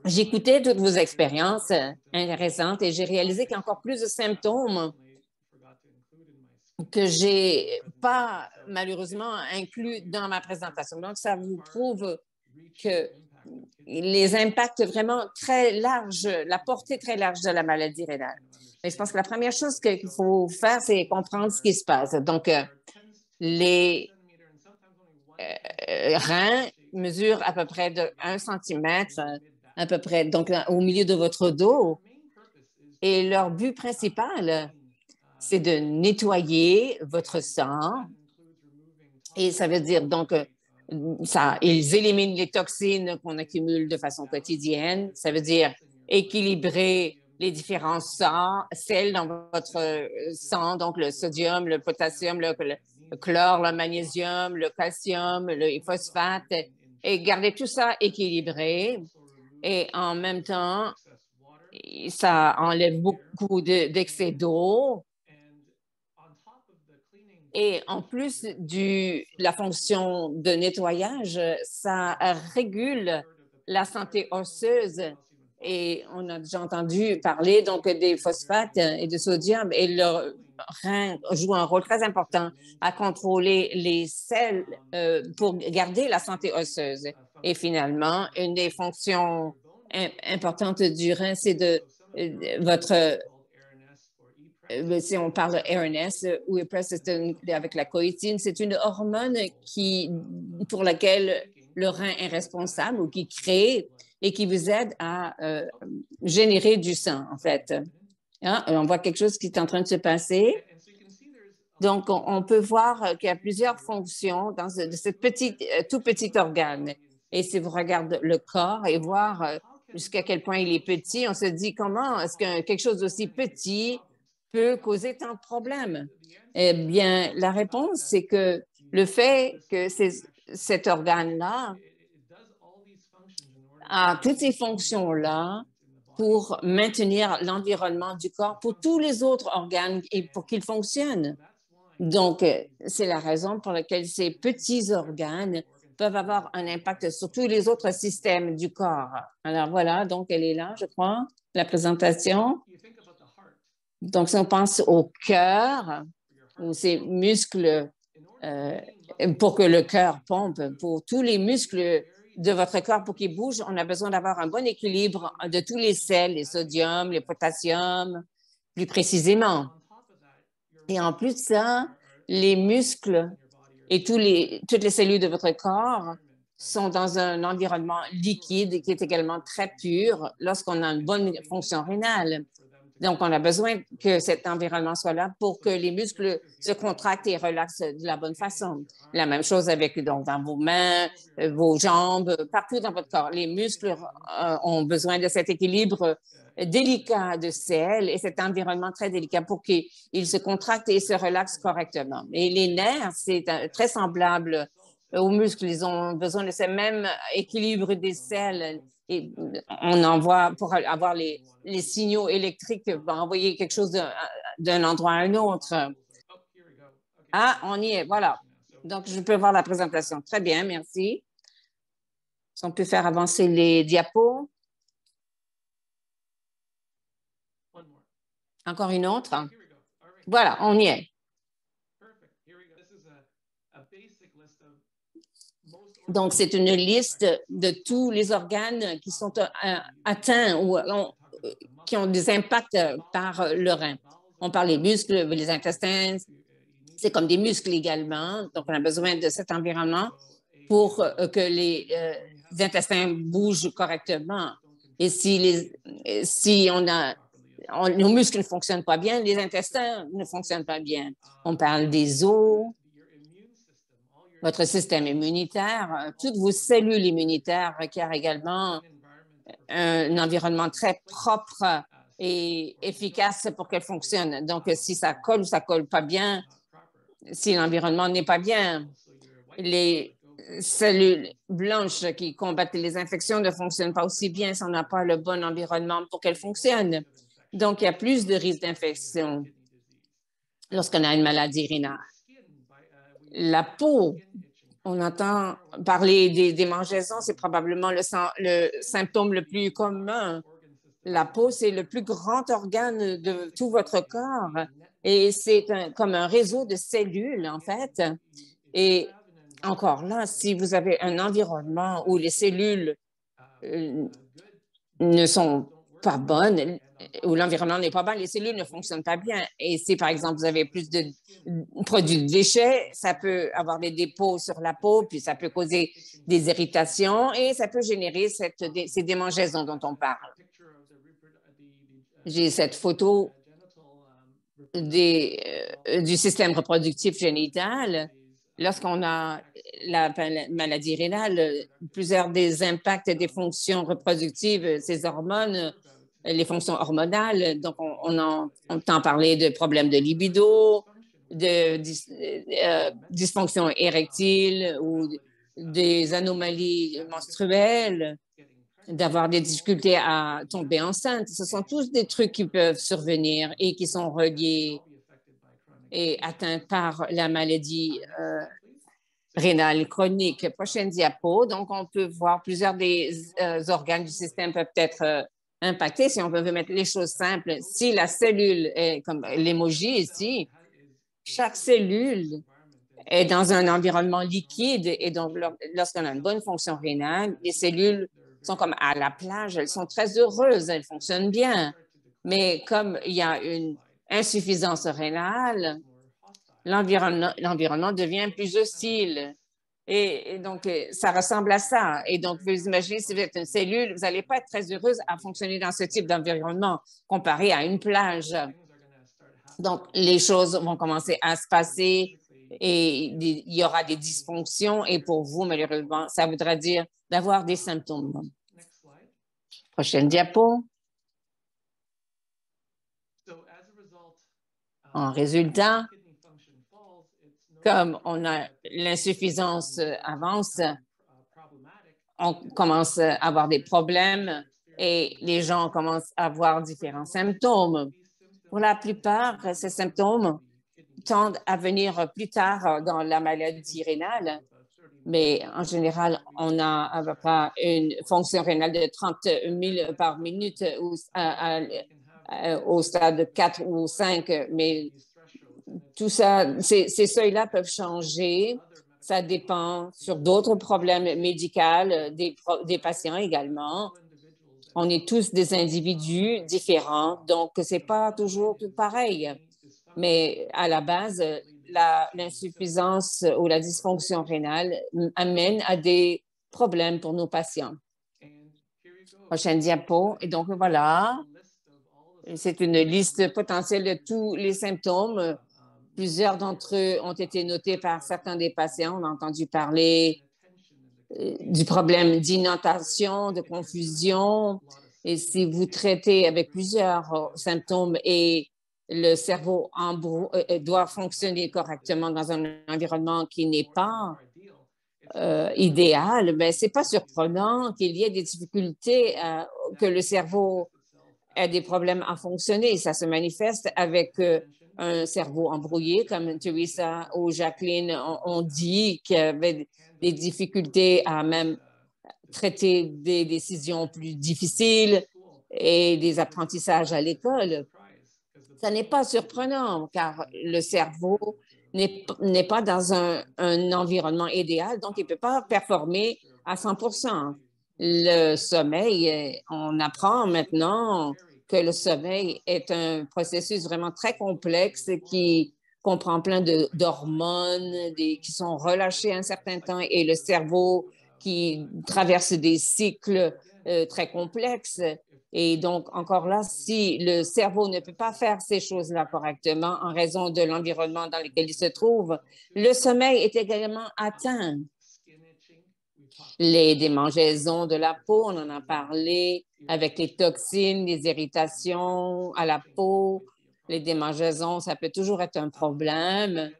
J'écoutais toutes vos expériences intéressantes et j'ai réalisé qu'il y a encore plus de symptômes que je n'ai pas malheureusement inclus dans ma présentation. Donc, ça vous prouve que les impacts vraiment très larges, la portée très large de la maladie rénale. Mais je pense que la première chose qu'il faut faire, c'est comprendre ce qui se passe. Donc, les reins mesurent à peu près de 1 centimètre, à peu près, donc au milieu de votre dos. Et leur but principal, c'est de nettoyer votre sang. Et ça veut dire donc, ils éliminent les toxines qu'on accumule de façon quotidienne. Ça veut dire équilibrer les différents sels dans votre sang, donc le sodium, le potassium, le chlore, le magnésium, le calcium, le phosphate, et garder tout ça équilibré. Et en même temps, ça enlève beaucoup d'excès d'eau. Et en plus de la fonction de nettoyage, ça régule la santé osseuse. Et on a déjà entendu parler donc des phosphates et de sodium, et le rein joue un rôle très important à contrôler les sels pour garder la santé osseuse. Et finalement, une des fonctions importantes du rein, c'est votre si on parle de RNS ou EPRES avec la coïtine, c'est une hormone pour laquelle le rein est responsable ou qui crée et qui vous aide à générer du sang, en fait. Hein? On voit quelque chose qui est en train de se passer. Donc, on peut voir qu'il y a plusieurs fonctions dans ce tout petit organe. Et si vous regardez le corps et voir jusqu'à quel point il est petit, on se dit comment est-ce que quelque chose d'aussi petit peut causer tant de problèmes? Eh bien, la réponse, c'est que le fait que cet organe-là a toutes ces fonctions-là pour maintenir l'environnement du corps pour tous les autres organes et pour qu'ils fonctionnent. Donc, c'est la raison pour laquelle ces petits organes peuvent avoir un impact sur tous les autres systèmes du corps. Alors voilà, donc elle est là, je crois, la présentation. Donc, si on pense au cœur, ou ces muscles, pour que le cœur pompe, pour tous les muscles de votre corps pour qu'ils bougent, on a besoin d'avoir un bon équilibre de tous les sels, les sodium, les potassium, plus précisément. Et en plus de ça, les muscles et toutes les cellules de votre corps sont dans un environnement liquide qui est également très pur lorsqu'on a une bonne fonction rénale. Donc, on a besoin que cet environnement soit là pour que les muscles se contractent et relaxent de la bonne façon. La même chose donc, dans vos mains, vos jambes, partout dans votre corps. Les muscles ont besoin de cet équilibre délicat de sel et cet environnement très délicat pour qu'ils se contractent et se relaxent correctement. Et les nerfs, c'est très semblable aux muscles. Ils ont besoin de ce même équilibre des sels. Et on envoie, pour avoir les signaux électriques, envoyer quelque chose d'un endroit à un autre. Ah, on y est, voilà. Donc, je peux voir la présentation. Très bien, merci. Si on peut faire avancer les diapos. Encore une autre. Voilà, on y est. Donc, c'est une liste de tous les organes qui sont atteints ou qui ont des impacts par le rein. On parle des muscles, les intestins, c'est comme des muscles également. Donc, on a besoin de cet environnement pour que les intestins bougent correctement. Et si nos muscles ne fonctionnent pas bien, les intestins ne fonctionnent pas bien. On parle des os, votre système immunitaire, toutes vos cellules immunitaires requièrent également un environnement très propre et efficace pour qu'elles fonctionnent. Donc, si ça colle ou ça colle pas bien, si l'environnement n'est pas bien, les cellules blanches qui combattent les infections ne fonctionnent pas aussi bien si on n'a pas le bon environnement pour qu'elles fonctionnent. Donc, il y a plus de risques d'infection lorsqu'on a une maladie rénale. La peau, on entend parler des démangeaisons, c'est probablement le symptôme le plus commun. La peau, c'est le plus grand organe de tout votre corps et c'est comme un réseau de cellules, en fait. Et encore là, si vous avez un environnement où les cellules ne sont pas bonnes, où l'environnement n'est pas bon, les cellules ne fonctionnent pas bien. Et si, par exemple, vous avez plus de produits de déchets, ça peut avoir des dépôts sur la peau, puis ça peut causer des irritations et ça peut générer ces démangeaisons dont on parle. J'ai cette photo du système reproductif génital. Lorsqu'on a la maladie rénale, plusieurs des impacts des fonctions reproductives, ces hormones, les fonctions hormonales, donc on entend parler de problèmes de libido, de dysfonction érectile ou des anomalies menstruelles, d'avoir des difficultés à tomber enceinte. Ce sont tous des trucs qui peuvent survenir et qui sont reliés et atteints par la maladie rénale chronique. Prochaine diapo. Donc, on peut voir plusieurs des organes du système peuvent être impactés. Si on veut mettre les choses simples, si la cellule est comme l'émoji ici, chaque cellule est dans un environnement liquide et donc lorsqu'on a une bonne fonction rénale, les cellules sont comme à la plage, elles sont très heureuses, elles fonctionnent bien. Mais comme il y a une insuffisance rénale, l'environnement devient plus hostile. Et donc, ça ressemble à ça. Et donc, vous imaginez, si vous êtes une cellule, vous n'allez pas être très heureuse à fonctionner dans ce type d'environnement comparé à une plage. Donc, les choses vont commencer à se passer et il y aura des dysfonctions. Et pour vous, malheureusement, ça voudra dire d'avoir des symptômes. Prochaine diapo. En résultat, comme on a l'insuffisance avance, on commence à avoir des problèmes et les gens commencent à avoir différents symptômes. Pour la plupart, ces symptômes tendent à venir plus tard dans la maladie rénale, mais en général, on a à peu près une fonction rénale de 30 000 par minute au stade 4 ou 5, mais tout ça, ces seuils-là peuvent changer. Ça dépend sur d'autres problèmes médicaux des patients également. On est tous des individus différents, donc ce n'est pas toujours tout pareil. Mais à la base, l'insuffisance ou la dysfonction rénale amène à des problèmes pour nos patients. Prochaine diapo. Et donc, voilà, c'est une liste potentielle de tous les symptômes. Plusieurs d'entre eux ont été notés par certains des patients. On a entendu parler du problème d'inattention, de confusion. Et si vous traitez avec plusieurs symptômes et le cerveau doit fonctionner correctement dans un environnement qui n'est pas idéal, mais ce n'est pas surprenant qu'il y ait des difficultés, que le cerveau ait des problèmes à fonctionner. Ça se manifeste avec un cerveau embrouillé, comme Teresa ou Jacqueline ont dit, qu'il y avait des difficultés à même traiter des décisions plus difficiles et des apprentissages à l'école. Ça n'est pas surprenant car le cerveau n'est pas dans un environnement idéal, donc il ne peut pas performer à 100%. Le sommeil, on apprend maintenant que le sommeil est un processus vraiment très complexe qui comprend plein d'hormones qui sont relâchées un certain temps et le cerveau qui traverse des cycles très complexes. Et donc, encore là, si le cerveau ne peut pas faire ces choses-là correctement en raison de l'environnement dans lequel il se trouve, le sommeil est également atteint. Les démangeaisons de la peau, on en a parlé, avec les toxines, les irritations à la peau, les démangeaisons, ça peut toujours être un problème.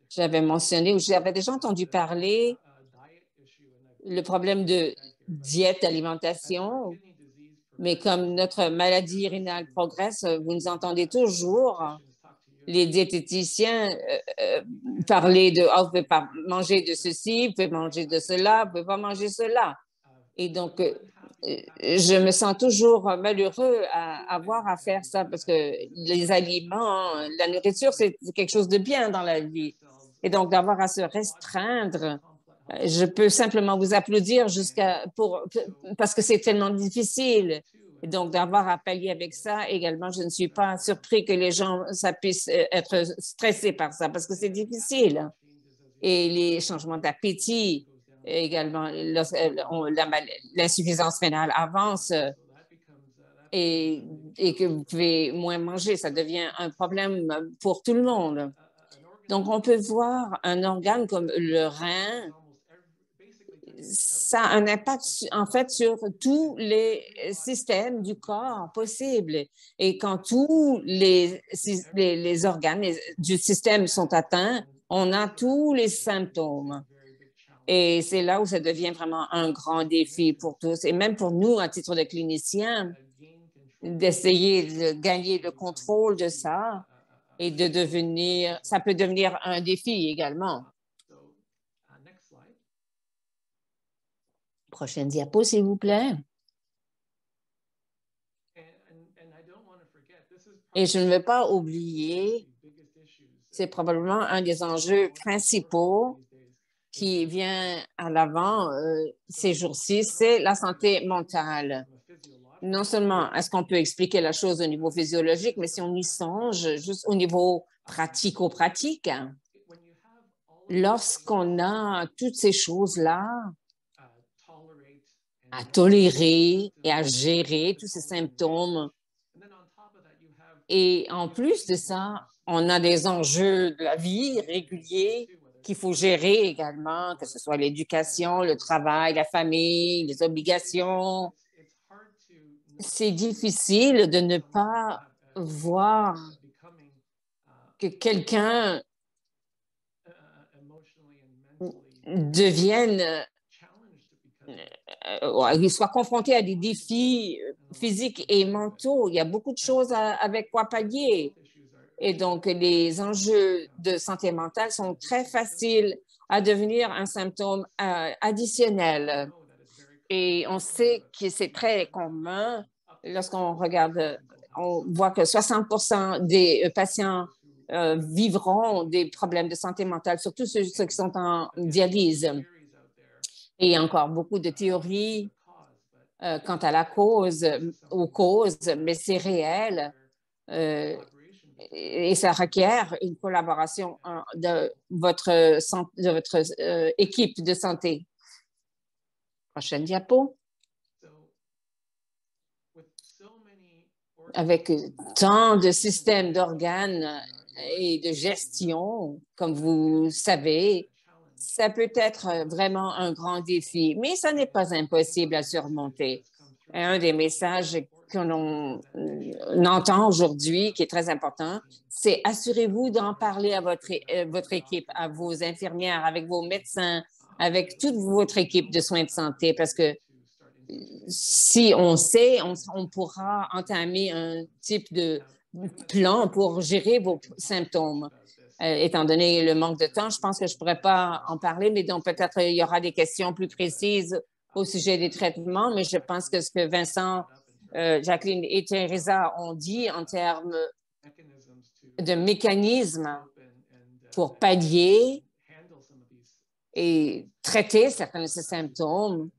J'avais mentionné ou j'avais déjà entendu parler le problème de diète, alimentation, mais comme notre maladie rénale progresse, vous nous entendez toujours les diététiciens parler de vous pouvez pas manger de ceci, vous pouvez manger de cela, vous pouvez pas manger cela. Et donc, je me sens toujours malheureux à avoir à faire ça parce que les aliments, la nourriture, c'est quelque chose de bien dans la vie. Et donc, d'avoir à se restreindre, je peux simplement vous applaudir parce que c'est tellement difficile. Et donc, d'avoir à pallier avec ça, également, je ne suis pas surpris que les gens, ça puisse être stressés par ça parce que c'est difficile. Et les changements d'appétit, également, l'insuffisance rénale avance et que vous pouvez moins manger, ça devient un problème pour tout le monde. Donc, on peut voir un organe comme le rein, ça a un impact en fait sur tous les systèmes du corps possibles. Et quand tous les organes du système sont atteints, on a tous les symptômes. Et c'est là où ça devient vraiment un grand défi pour tous, et même pour nous, à titre de clinicien, d'essayer de gagner le contrôle de ça et ça peut devenir un défi également. Prochaine diapo, s'il vous plaît. Et je ne veux pas oublier, c'est probablement un des enjeux principaux qui vient à l'avant ces jours-ci, c'est la santé mentale. Non seulement est-ce qu'on peut expliquer la chose au niveau physiologique, mais si on y songe juste au niveau pratico-pratique, lorsqu'on a toutes ces choses-là à tolérer et à gérer, tous ces symptômes, et en plus de ça, on a des enjeux de la vie réguliers qu'il faut gérer également, que ce soit l'éducation, le travail, la famille, les obligations. C'est difficile de ne pas voir que quelqu'un soit confronté à des défis physiques et mentaux. Il y a beaucoup de choses avec quoi pallier. Et donc, les enjeux de santé mentale sont très faciles à devenir un symptôme additionnel. Et on sait que c'est très commun lorsqu'on regarde, on voit que 60% des patients vivront des problèmes de santé mentale, surtout ceux qui sont en dialyse. Et il y a encore beaucoup de théories quant à la cause, aux causes, mais c'est réel. Et ça requiert une collaboration de votre équipe de santé. Prochaine diapo. Avec tant de systèmes d'organes et de gestion, comme vous savez, ça peut être vraiment un grand défi, mais ça n'est pas impossible à surmonter. Un des messages qu'on entend aujourd'hui, qui est très important, c'est assurez-vous d'en parler à votre équipe, à vos infirmières, avec vos médecins, avec toute votre équipe de soins de santé, parce que si on sait, on pourra entamer un type de plan pour gérer vos symptômes. Étant donné le manque de temps, je pense que je ne pourrais pas en parler, mais donc peut-être il y aura des questions plus précises au sujet des traitements, mais je pense que ce que Vincent, Jacqueline et Teresa ont dit en termes de mécanismes pour pallier et traiter certains de ces symptômes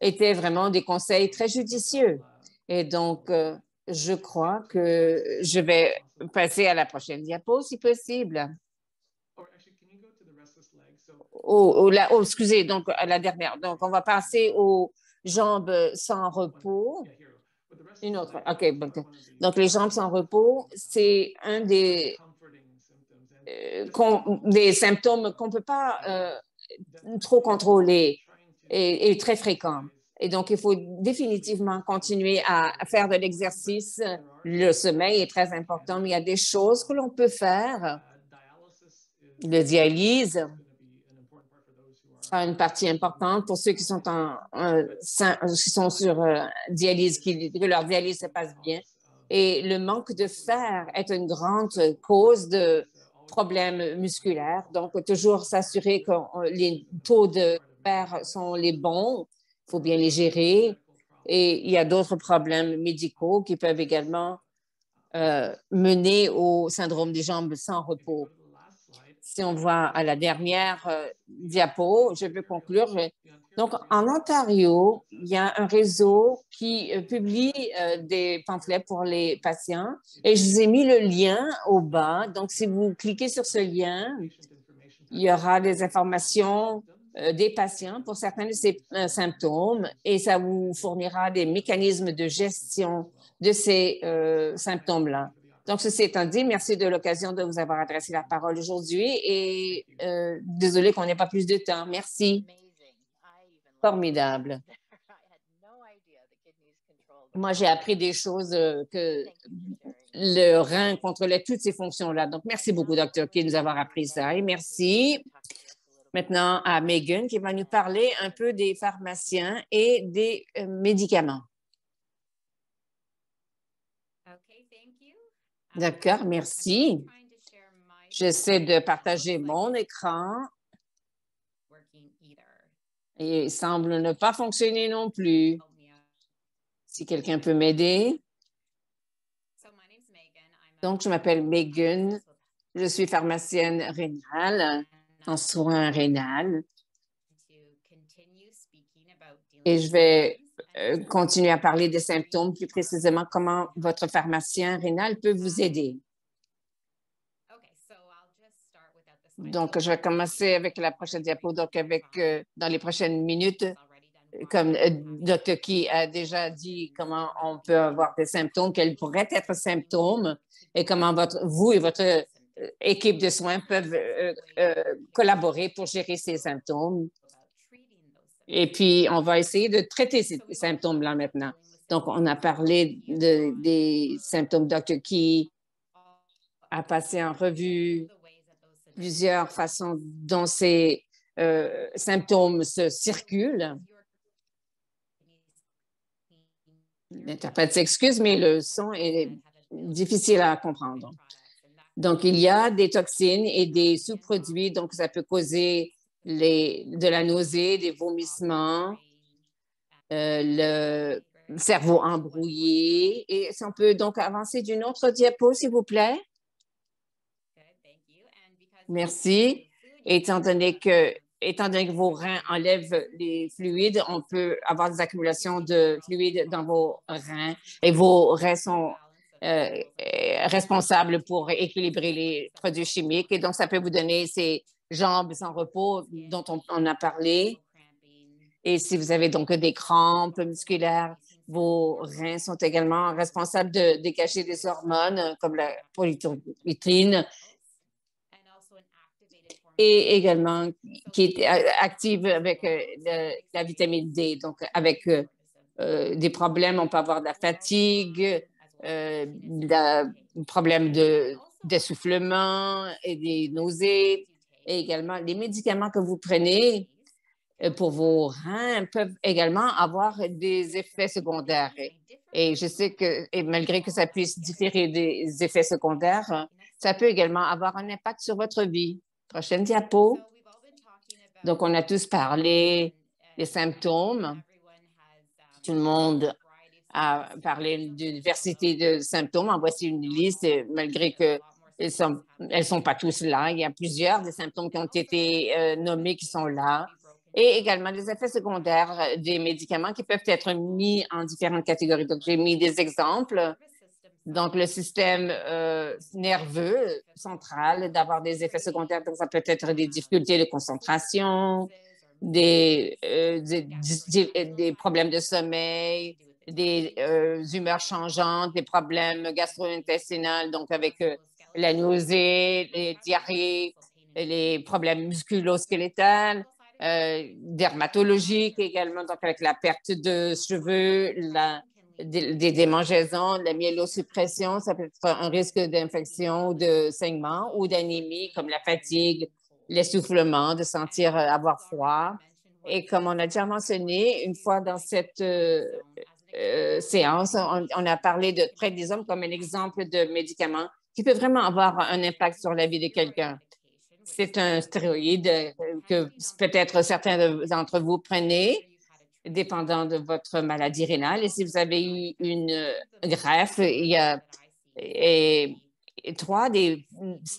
étaient vraiment des conseils très judicieux. Et donc, je crois que je vais passer à la prochaine diapo, si possible. Excusez, donc à la dernière. Donc, on va passer aux jambes sans repos. Une autre. OK. Donc, les jambes sans repos, c'est un des symptômes qu'on ne peut pas trop contrôler et très fréquents. Et donc, il faut définitivement continuer à faire de l'exercice. Le sommeil est très important, mais il y a des choses que l'on peut faire. Le dialyse sera une partie importante pour ceux qui sont sur dialyse, que leur dialyse se passe bien. Et le manque de fer est une grande cause de problèmes musculaires. Donc, toujours s'assurer que les taux de fer sont les bons. Il faut bien les gérer. Et il y a d'autres problèmes médicaux qui peuvent également mener au syndrome des jambes sans repos. Si on voit à la dernière diapo, je veux conclure. Donc, en Ontario, il y a un réseau qui publie des pamphlets pour les patients et je vous ai mis le lien au bas. Donc, si vous cliquez sur ce lien, il y aura des informations des patients pour certains de ces symptômes et ça vous fournira des mécanismes de gestion de ces symptômes-là. Donc, ceci étant dit, merci de l'occasion de vous avoir adressé la parole aujourd'hui et désolé qu'on n'ait pas plus de temps. Merci. Formidable. Moi, j'ai appris des choses que le rein contrôlait toutes ces fonctions-là. Donc, merci beaucoup, Dr. Key, de nous avoir appris ça. Et merci maintenant à Megan qui va nous parler un peu des pharmaciens et des médicaments. D'accord, merci. J'essaie de partager mon écran. Et il semble ne pas fonctionner non plus. Si quelqu'un peut m'aider. Donc, je m'appelle Megan. Je suis pharmacienne rénale, en soins rénal. Et je vais continuer à parler des symptômes, plus précisément comment votre pharmacien rénal peut vous aider. Donc, je vais commencer avec la prochaine diapo, donc dans les prochaines minutes, comme Dr. Key a déjà dit, comment on peut avoir des symptômes, quels pourraient être symptômes et comment vous et votre équipe de soins peuvent collaborer pour gérer ces symptômes. Et puis, on va essayer de traiter ces symptômes-là maintenant. Donc, on a parlé des symptômes. Dr. Key a passé en revue plusieurs façons dont ces symptômes se circulent. L'interprète s'excuse, mais le son est difficile à comprendre. Donc, il y a des toxines et des sous-produits, donc ça peut causer de la nausée, des vomissements, le cerveau embrouillé. Et si on peut donc avancer d'une autre diapo, s'il vous plaît. Merci. Étant donné que vos reins enlèvent les fluides, on peut avoir des accumulations de fluides dans vos reins et vos reins sont responsables pour équilibrer les produits chimiques. Et donc, ça peut vous donner ces jambes sans repos dont on a parlé. Et si vous avez donc des crampes musculaires, vos reins sont également responsables de dégager des hormones comme la polytryptine et également qui est active avec la vitamine D. Donc, avec des problèmes, on peut avoir de la fatigue, des problèmes d'essoufflement et des nausées. Et également, les médicaments que vous prenez pour vos reins peuvent également avoir des effets secondaires. Et je sais que, et malgré que ça puisse différer des effets secondaires, ça peut également avoir un impact sur votre vie. Prochaine diapo. Donc, on a tous parlé des symptômes. Tout le monde a parlé d'une diversité de symptômes. En voici une liste, malgré qu'elles ne sont pas tous là. Il y a plusieurs des symptômes qui ont été nommés qui sont là. et également les effets secondaires des médicaments qui peuvent être mis en différentes catégories. Donc, j'ai mis des exemples. Donc, le système nerveux central d'avoir des effets secondaires. Donc, ça peut être des difficultés de concentration, des problèmes de sommeil, des humeurs changeantes, des problèmes gastro-intestinaux, donc avec la nausée, les diarrhées, les problèmes musculo-squelettés, dermatologiques également, donc avec la perte de cheveux, des démangeaisons, la myélosuppression, ça peut être un risque d'infection ou de saignement ou d'anémie comme la fatigue, l'essoufflement, de sentir avoir froid. Et comme on a déjà mentionné, une fois dans cette séance, on a parlé de prednisone comme un exemple de médicament qui peut vraiment avoir un impact sur la vie de quelqu'un. C'est un stéroïde que peut-être certains d'entre vous prenez, dépendant de votre maladie rénale. Et si vous avez eu une greffe, il y a trois des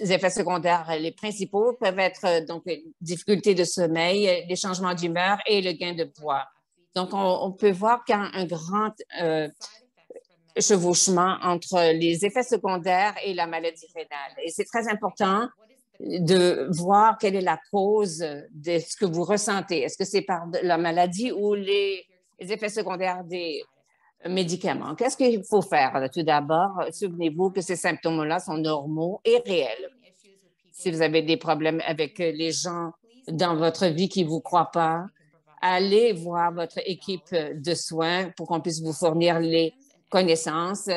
effets secondaires. Les principaux peuvent être donc difficulté de sommeil, les changements d'humeur et le gain de poids. Donc, on peut voir qu'il y a un grand chevauchement entre les effets secondaires et la maladie rénale. Et c'est très important de voir quelle est la cause de ce que vous ressentez. Est-ce que c'est par la maladie ou les effets secondaires des médicaments? Qu'est-ce qu'il faut faire? Tout d'abord, souvenez-vous que ces symptômes-là sont normaux et réels. Si vous avez des problèmes avec les gens dans votre vie qui ne vous croient pas, allez voir votre équipe de soins pour qu'on puisse vous fournir les connaissances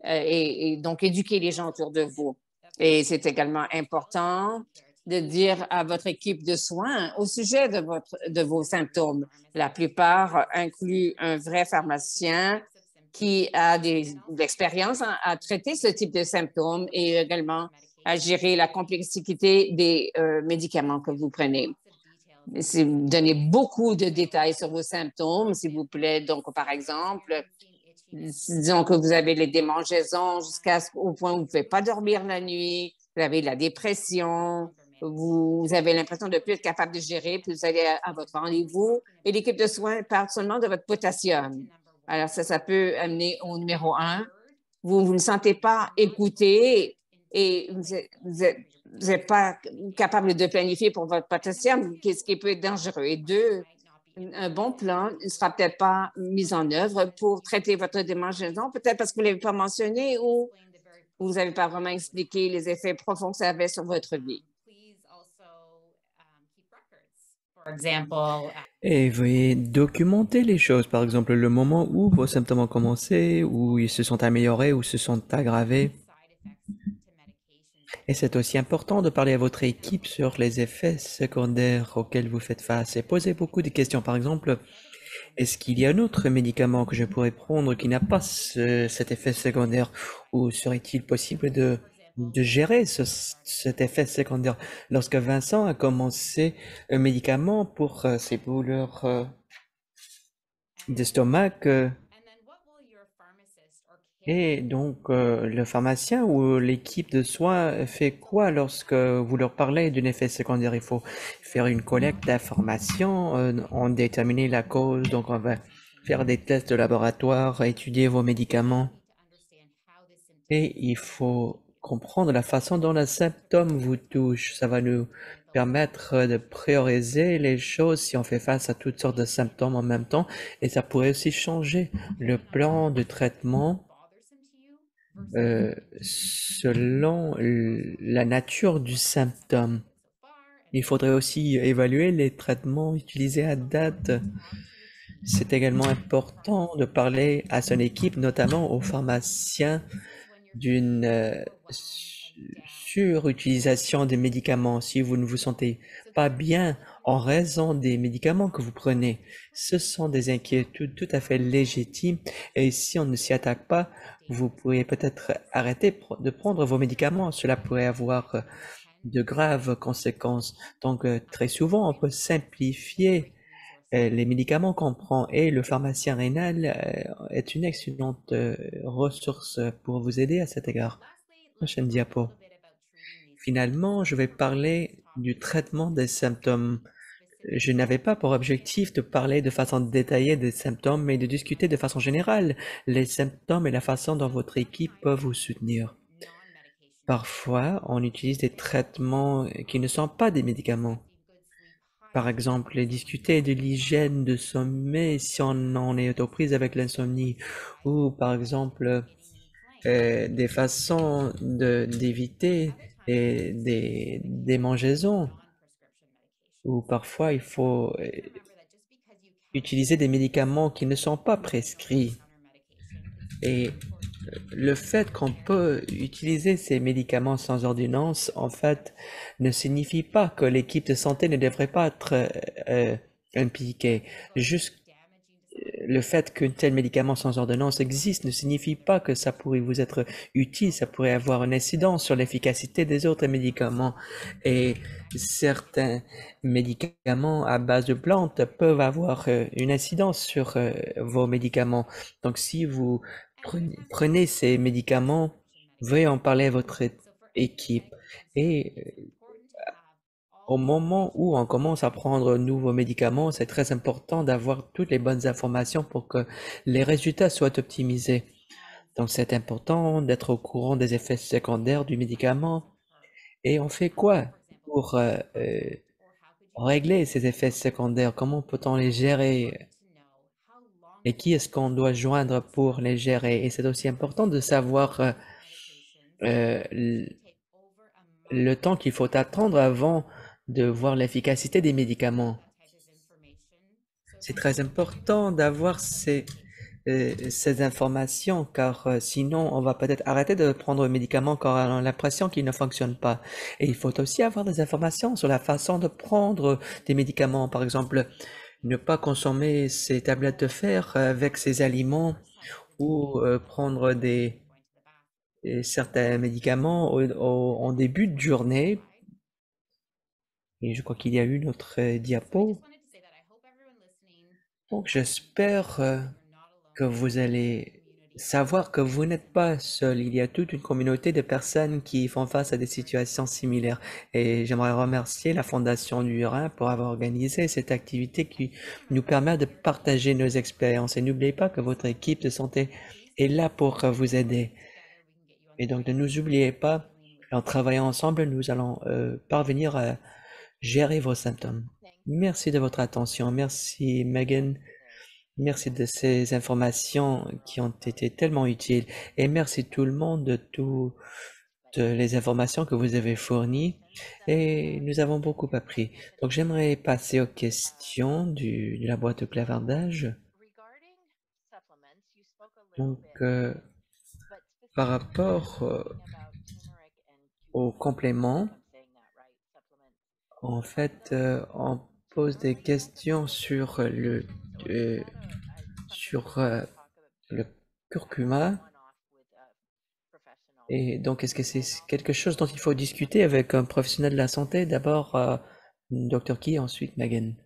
et donc éduquer les gens autour de vous. Et c'est également important de dire à votre équipe de soins au sujet de vos symptômes. La plupart incluent un vrai pharmacien qui a de l'expérience à traiter ce type de symptômes et également à gérer la complexité des médicaments que vous prenez. Donnez beaucoup de détails sur vos symptômes, s'il vous plaît. Donc, par exemple, disons que vous avez les démangeaisons jusqu'au point où vous ne pouvez pas dormir la nuit, vous avez la dépression, vous avez l'impression de ne plus être capable de gérer, puis vous allez à votre rendez-vous et l'équipe de soins parle seulement de votre potassium. Alors, ça peut amener au numéro 1. Vous ne sentez pas écouté et vous n'êtes pas capable de planifier pour votre potassium, ce qui peut être dangereux. Et 2, un bon plan ne sera peut-être pas mis en œuvre pour traiter votre démangeaison, peut-être parce que vous ne l'avez pas mentionné ou vous n'avez pas vraiment expliqué les effets profonds que ça avait sur votre vie. Et veuillez documenter les choses, par exemple le moment où vos symptômes ont commencé, où ils se sont améliorés, ou se sont aggravés. Et c'est aussi important de parler à votre équipe sur les effets secondaires auxquels vous faites face et poser beaucoup de questions. Par exemple, est-ce qu'il y a un autre médicament que je pourrais prendre qui n'a pas cet effet secondaire, ou serait-il possible de gérer cet effet secondaire? Lorsque Vincent a commencé un médicament pour ses douleurs d'estomac, et donc le pharmacien ou l'équipe de soins fait quoi lorsque vous leur parlez d'un effet secondaire? Il faut faire une collecte d'informations, en déterminer la cause, donc on va faire des tests de laboratoire, étudier vos médicaments. Et il faut comprendre la façon dont le symptôme vous touche. Ça va nous permettre de prioriser les choses si on fait face à toutes sortes de symptômes en même temps. Et ça pourrait aussi changer le plan de traitement selon la nature du symptôme. Il faudrait aussi évaluer les traitements utilisés à date. C'est également important de parler à son équipe, notamment aux pharmaciens, d'une surutilisation des médicaments. Si vous ne vous sentez pas bien en raison des médicaments que vous prenez, ce sont des inquiétudes tout à fait légitimes, et si on ne s'y attaque pas, vous pourriez peut-être arrêter de prendre vos médicaments. Cela pourrait avoir de graves conséquences. Donc, très souvent, on peut simplifier les médicaments qu'on prend, et le pharmacien rénal est une excellente ressource pour vous aider à cet égard. Prochaine diapo. Finalement, je vais parler du traitement des symptômes. Je n'avais pas pour objectif de parler de façon détaillée des symptômes, mais de discuter de façon générale les symptômes et la façon dont votre équipe peut vous soutenir. Parfois, on utilise des traitements qui ne sont pas des médicaments. Par exemple, discuter de l'hygiène de sommeil si on en est aux prises avec l'insomnie, ou par exemple des façons d'éviter des démangeaisons, ou parfois il faut utiliser des médicaments qui ne sont pas prescrits. Et le fait qu'on peut utiliser ces médicaments sans ordonnance, en fait, ne signifie pas que l'équipe de santé ne devrait pas être impliquée. Juste le fait qu'un tel médicament sans ordonnance existe ne signifie pas que ça pourrait vous être utile, ça pourrait avoir une incidence sur l'efficacité des autres médicaments. Et certains médicaments à base de plantes peuvent avoir une incidence sur vos médicaments. Donc si vous prenez ces médicaments, veuillez en parler à votre équipe. Et au moment où on commence à prendre de nouveaux médicaments, c'est très important d'avoir toutes les bonnes informations pour que les résultats soient optimisés. Donc, c'est important d'être au courant des effets secondaires du médicament. Et on fait quoi pour régler ces effets secondaires? Comment peut-on les gérer? Et qui est-ce qu'on doit joindre pour les gérer? Et c'est aussi important de savoir le temps qu'il faut attendre avant de voir l'efficacité des médicaments. C'est très important d'avoir ces informations car sinon on va peut-être arrêter de prendre le médicament quand on a l'impression qu'il ne fonctionne pas. Et il faut aussi avoir des informations sur la façon de prendre des médicaments. Par exemple, ne pas consommer ces tablettes de fer avec ces aliments ou prendre certains médicaments en début de journée. Et je crois qu'il y a eu notre diapo. Donc j'espère que vous allez savoir que vous n'êtes pas seul. Il y a toute une communauté de personnes qui font face à des situations similaires. Et j'aimerais remercier la Fondation du Rhin pour avoir organisé cette activité qui nous permet de partager nos expériences. Et n'oubliez pas que votre équipe de santé est là pour vous aider. Et donc ne nous oubliez pas, en travaillant ensemble, nous allons parvenir à gérer vos symptômes. Merci de votre attention. Merci Megan. Merci de ces informations qui ont été tellement utiles. Et merci tout le monde de toutes les informations que vous avez fournies. Et nous avons beaucoup appris. Donc j'aimerais passer aux questions de la boîte de clavardage. Donc par rapport aux compléments, en fait, on pose des questions sur le curcuma. Et donc, est-ce que c'est quelque chose dont il faut discuter avec un professionnel de la santé? D'abord, Dr. Key, ensuite Megan.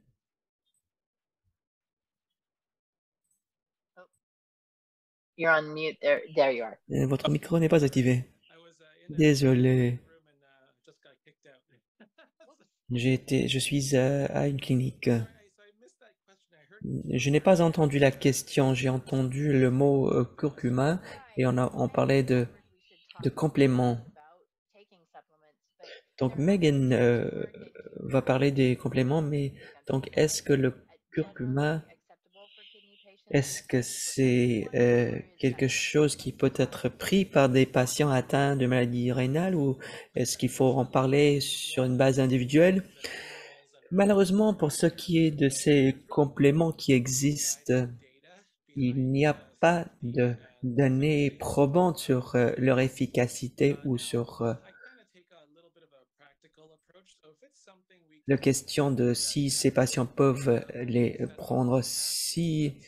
You're on mute. There you are. Votre micro n'est pas activé. Désolé. Je suis à une clinique. Je n'ai pas entendu la question. J'ai entendu le mot curcuma et on parlait de compléments. Donc Megan va parler des compléments, mais donc est-ce que le curcuma, est-ce que c'est quelque chose qui peut être pris par des patients atteints de maladies rénales ou est-ce qu'il faut en parler sur une base individuelle? Malheureusement, pour ce qui est de ces compléments qui existent, il n'y a pas de données probantes sur leur efficacité ou sur la question de si ces patients peuvent les prendre. Si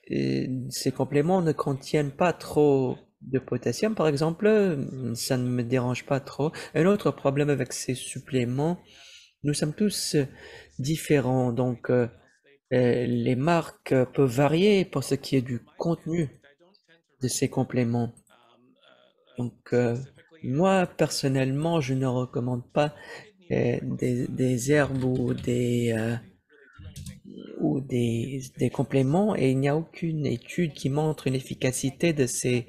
ces compléments ne contiennent pas trop de potassium, par exemple, ça ne me dérange pas trop. Un autre problème avec ces suppléments, nous sommes tous différents, donc les marques peuvent varier pour ce qui est du contenu de ces compléments. Donc, moi, personnellement, je ne recommande pas des herbes ou des ou des compléments et il n'y a aucune étude qui montre une efficacité de ces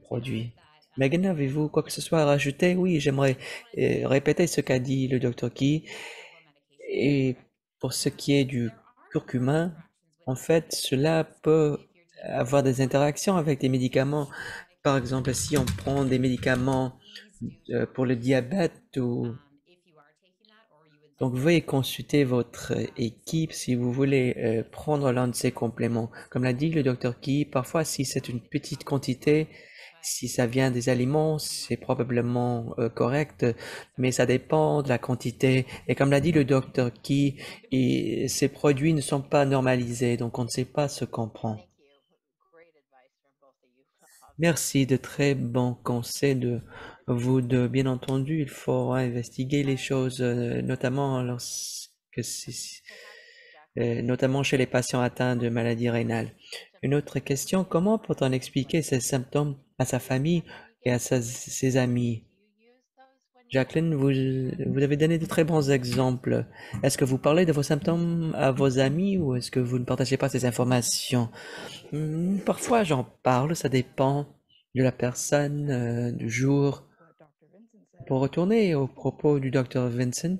produits. Megan, avez-vous quoi que ce soit à rajouter? Oui, j'aimerais répéter ce qu'a dit le Dr. Key. Et pour ce qui est du curcuma, en fait, cela peut avoir des interactions avec des médicaments. Par exemple, si on prend des médicaments pour le diabète ou donc, veuillez consulter votre équipe si vous voulez prendre l'un de ces compléments. Comme l'a dit le docteur Key, parfois si c'est une petite quantité, si ça vient des aliments, c'est probablement correct, mais ça dépend de la quantité. Et comme l'a dit le docteur Key, ces produits ne sont pas normalisés, donc on ne sait pas ce qu'on prend. Thank you. Great advice from both of you. Merci, de très bons conseils de vous deux. Bien entendu, il faut investiguer les choses, notamment notamment chez les patients atteints de maladies rénales. Une autre question, comment peut-on expliquer ces symptômes à sa famille et à ses amis? Jacqueline, vous avez donné de très bons exemples. Est-ce que vous parlez de vos symptômes à vos amis ou est-ce que vous ne partagez pas ces informations? Parfois, j'en parle, ça dépend de la personne, du jour. Pour retourner au propos du Dr. Vincent,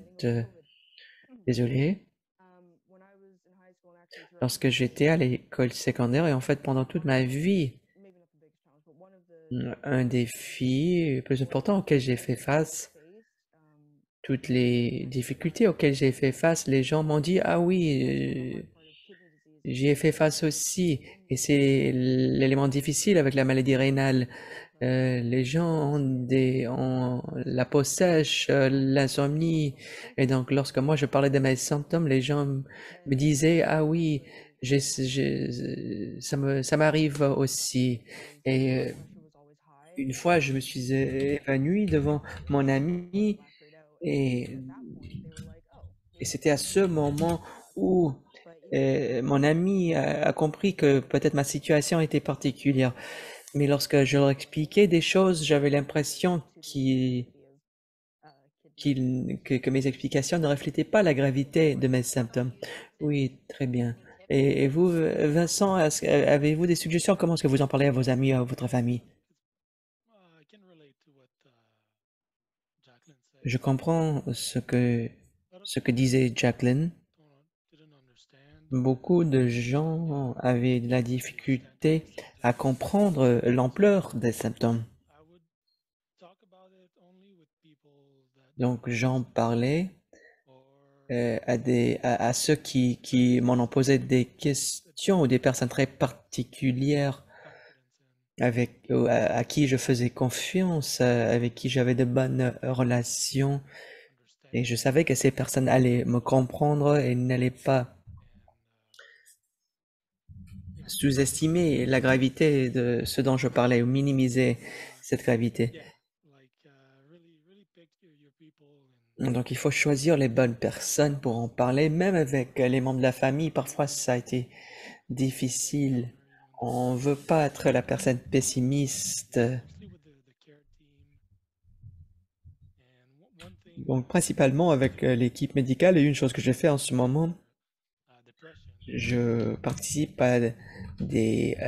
désolé, lorsque j'étais à l'école secondaire et en fait pendant toute ma vie, un défi plus important auquel j'ai fait face, toutes les difficultés auxquelles j'ai fait face, les gens m'ont dit, ah oui, j'y ai fait face aussi. Et c'est l'élément difficile avec la maladie rénale. Les gens ont la peau sèche, l'insomnie. Et donc, lorsque moi je parlais de mes symptômes, les gens me disaient, ah oui, ça m'arrive aussi. Et une fois, je me suis évanoui devant mon ami et c'était à ce moment où mon ami a compris que peut-être ma situation était particulière. Mais lorsque je leur expliquais des choses, j'avais l'impression que mes explications ne reflétaient pas la gravité de mes symptômes. Oui, très bien. Et vous, Vincent, avez-vous des suggestions? Comment est-ce que vous en parlez à vos amis, à votre famille? I can relate to what Jacqueline said. Je comprends ce que disait Jacqueline. Didn't understand. Beaucoup de gens avaient de la difficulté à comprendre l'ampleur des symptômes. I would talk about it only with people that Donc j'en parlais or à ceux qui m'en ont posé des questions ou des personnes très particulières confidence in à qui je faisais confiance, avec qui j'avais de bonnes relations. Et je savais que ces personnes allaient me comprendre et n'allaient pas sous-estimer la gravité de ce dont je parlais ou minimiser cette gravité. yeah, like really pick your people and Donc il faut choisir les bonnes personnes pour en parler, même avec les membres de la famille. Parfois ça a été difficile. On veut pas être la personne pessimiste. mostly with the care team. And one thing Donc principalement avec l'équipe médicale. Et une chose que j'ai fait en ce moment, depression. je participe à des Easier with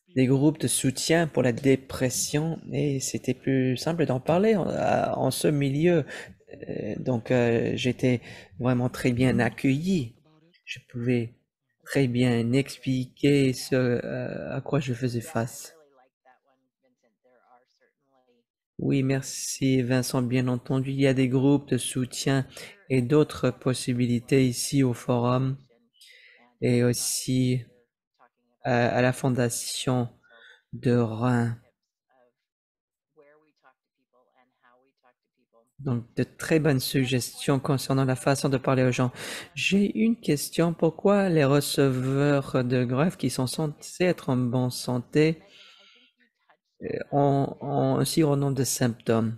those people. groupes de soutien pour la dépression et c'était plus simple d'en parler en ce milieu. Donc j'étais vraiment très bien accueilli. About it. Je pouvais très bien expliquer ce à quoi je faisais face. Really like that one, Vincent. There are certainly Oui, merci Vincent. Bien entendu, il y a des groupes de soutien et d'autres possibilités ici au forum et aussi à la fondation de Reims. Donc, de très bonnes suggestions concernant la façon de parler aux gens. J'ai une question. Pourquoi les receveurs de greffe qui sont censés être en bonne santé ont un si grand nombre de symptômes?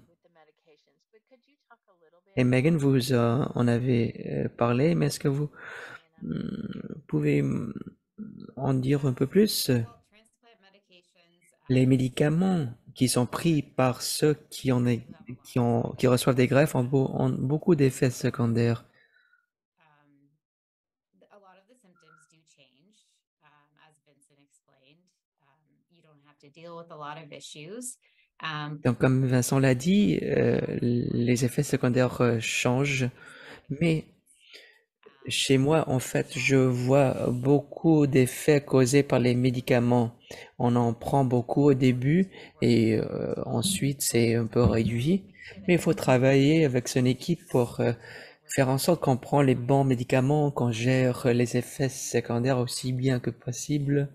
Et Megan, vous en avez parlé, mais est-ce que vous pouvez en dire un peu plus? Les médicaments qui sont pris par ceux qui reçoivent des greffes ont beaucoup d'effets secondaires. Donc, comme Vincent l'a dit, les effets secondaires changent, mais chez moi, en fait, je vois beaucoup d'effets causés par les médicaments. On en prend beaucoup au début et ensuite c'est un peu réduit. Mais il faut travailler avec son équipe pour faire en sorte qu'on prend les bons médicaments, qu'on gère les effets secondaires aussi bien que possible.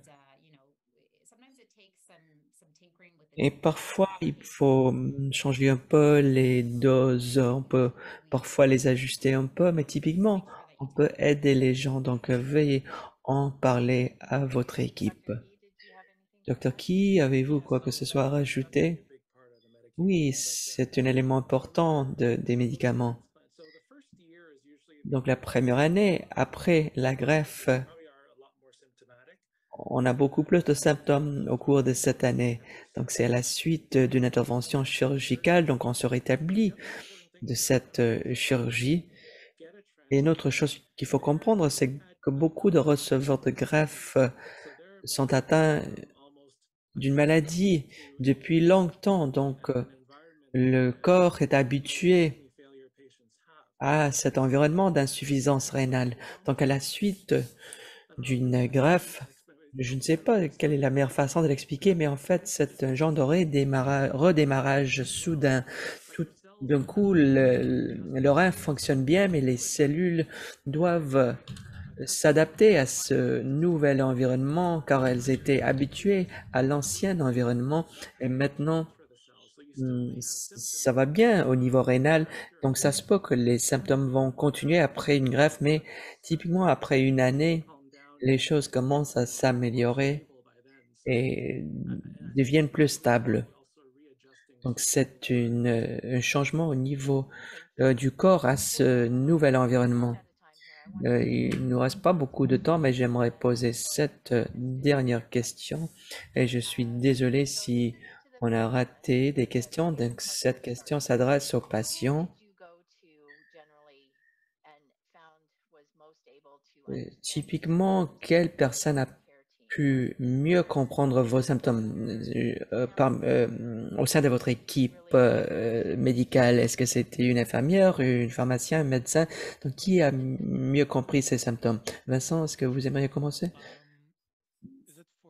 Et parfois, il faut changer un peu les doses, on peut parfois les ajuster un peu, mais typiquement, on peut aider les gens, donc veuillez en parler à votre équipe. Docteur Key, avez-vous quoi que ce soit à rajouter? Oui, c'est un élément important des médicaments. Donc la première année, après la greffe, on a beaucoup plus de symptômes au cours de cette année. Donc c'est à la suite d'une intervention chirurgicale, donc on se rétablit de cette chirurgie. Et une autre chose qu'il faut comprendre, c'est que beaucoup de receveurs de greffe sont atteints d'une maladie depuis longtemps. Donc le corps est habitué à cet environnement d'insuffisance rénale. Donc à la suite d'une greffe, je ne sais pas quelle est la meilleure façon de l'expliquer, mais en fait, c'est un genre de redémarrage soudain. Tout d'un coup, le rein fonctionne bien, mais les cellules doivent s'adapter à ce nouvel environnement car elles étaient habituées à l'ancien environnement et maintenant ça va bien au niveau rénal. Donc ça se peut que les symptômes vont continuer après une greffe, mais typiquement après une année, les choses commencent à s'améliorer et deviennent plus stables. Donc c'est un changement au niveau du corps à ce nouvel environnement. Il ne nous reste pas beaucoup de temps, mais j'aimerais poser cette dernière question. Et je suis désolé si on a raté des questions. Donc cette question s'adresse aux patients. Typiquement, quelle personne a pu mieux comprendre vos symptômes au sein de votre équipe médicale? Est-ce que c'était une infirmière, une pharmacien, un médecin? Donc, qui a mieux compris ces symptômes? Vincent, est-ce que vous aimeriez commencer?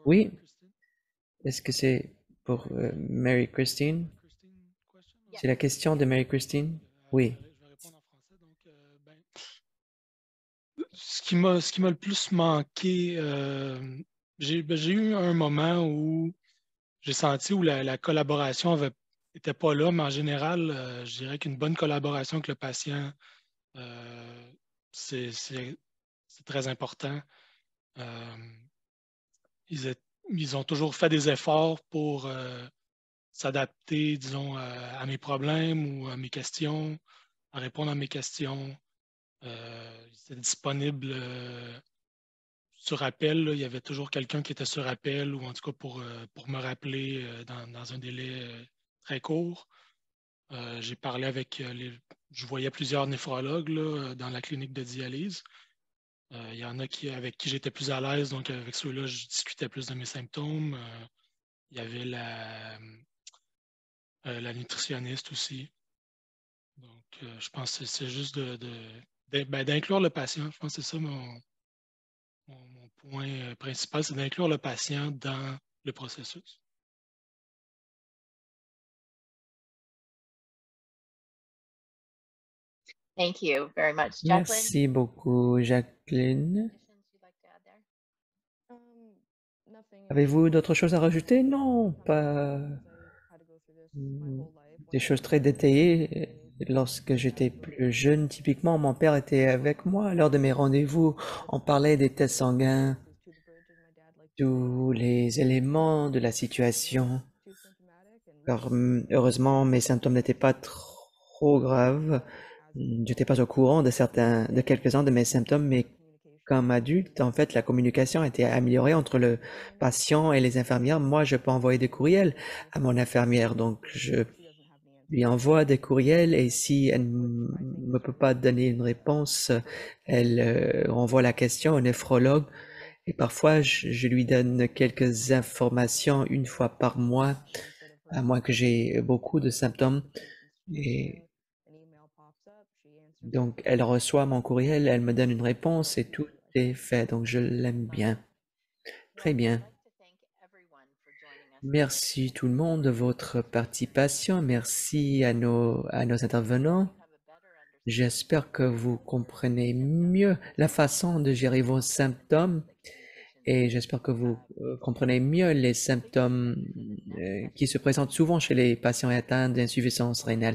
Oui. Est-ce que c'est pour Mary Christine? C'est la question de Mary Christine? Oui. Je vais répondre en français. Donc, ce qui m'a le plus manqué, j'ai eu un moment où j'ai senti où la collaboration n'était pas là, mais en général, je dirais qu'une bonne collaboration avec le patient, c'est très important. Ils ont toujours fait des efforts pour s'adapter, disons, à mes problèmes ou à mes questions, à répondre à mes questions. Ils étaient disponibles sur appel. Là. Il y avait toujours quelqu'un qui était sur appel ou en tout cas pour me rappeler dans un délai très court. J'ai parlé avec je voyais plusieurs néphrologues là, dans la clinique de dialyse. Il y en a avec qui j'étais plus à l'aise, donc avec ceux-là, je discutais plus de mes symptômes. Il y avait la nutritionniste aussi. Donc, je pense que c'est juste d'inclure le patient. Je pense que c'est ça mon point principal, c'est d'inclure le patient dans le processus. Thank you very much. Jacqueline, Merci beaucoup, Jacqueline. additions you'd like to add there? Avez-vous d'autres choses à rajouter? Non, pas des choses très détaillées. Lorsque j'étais plus jeune, typiquement, mon père était avec moi lors de mes rendez-vous. On parlait des tests sanguins, tous les éléments de la situation. Car, heureusement, mes symptômes n'étaient pas trop graves. J'étais pas au courant de quelques-uns de mes symptômes, mais comme adulte, en fait, la communication a été améliorée entre le patient et les infirmières. Moi, je peux envoyer des courriels à mon infirmière, donc je lui envoie des courriels et si elle ne peut pas donner une réponse, elle envoie la question au néphrologue Et parfois, je lui donne quelques informations une fois par mois, à moins que j'ai beaucoup de symptômes. Et donc, elle reçoit mon courriel, elle me donne une réponse et tout est fait. Donc, je l'aime bien. Très bien. Merci tout le monde de votre participation. Merci à nos intervenants. J'espère que vous comprenez mieux la façon de gérer vos symptômes et j'espère que vous comprenez mieux les symptômes qui se présentent souvent chez les patients atteints d'insuffisance rénale.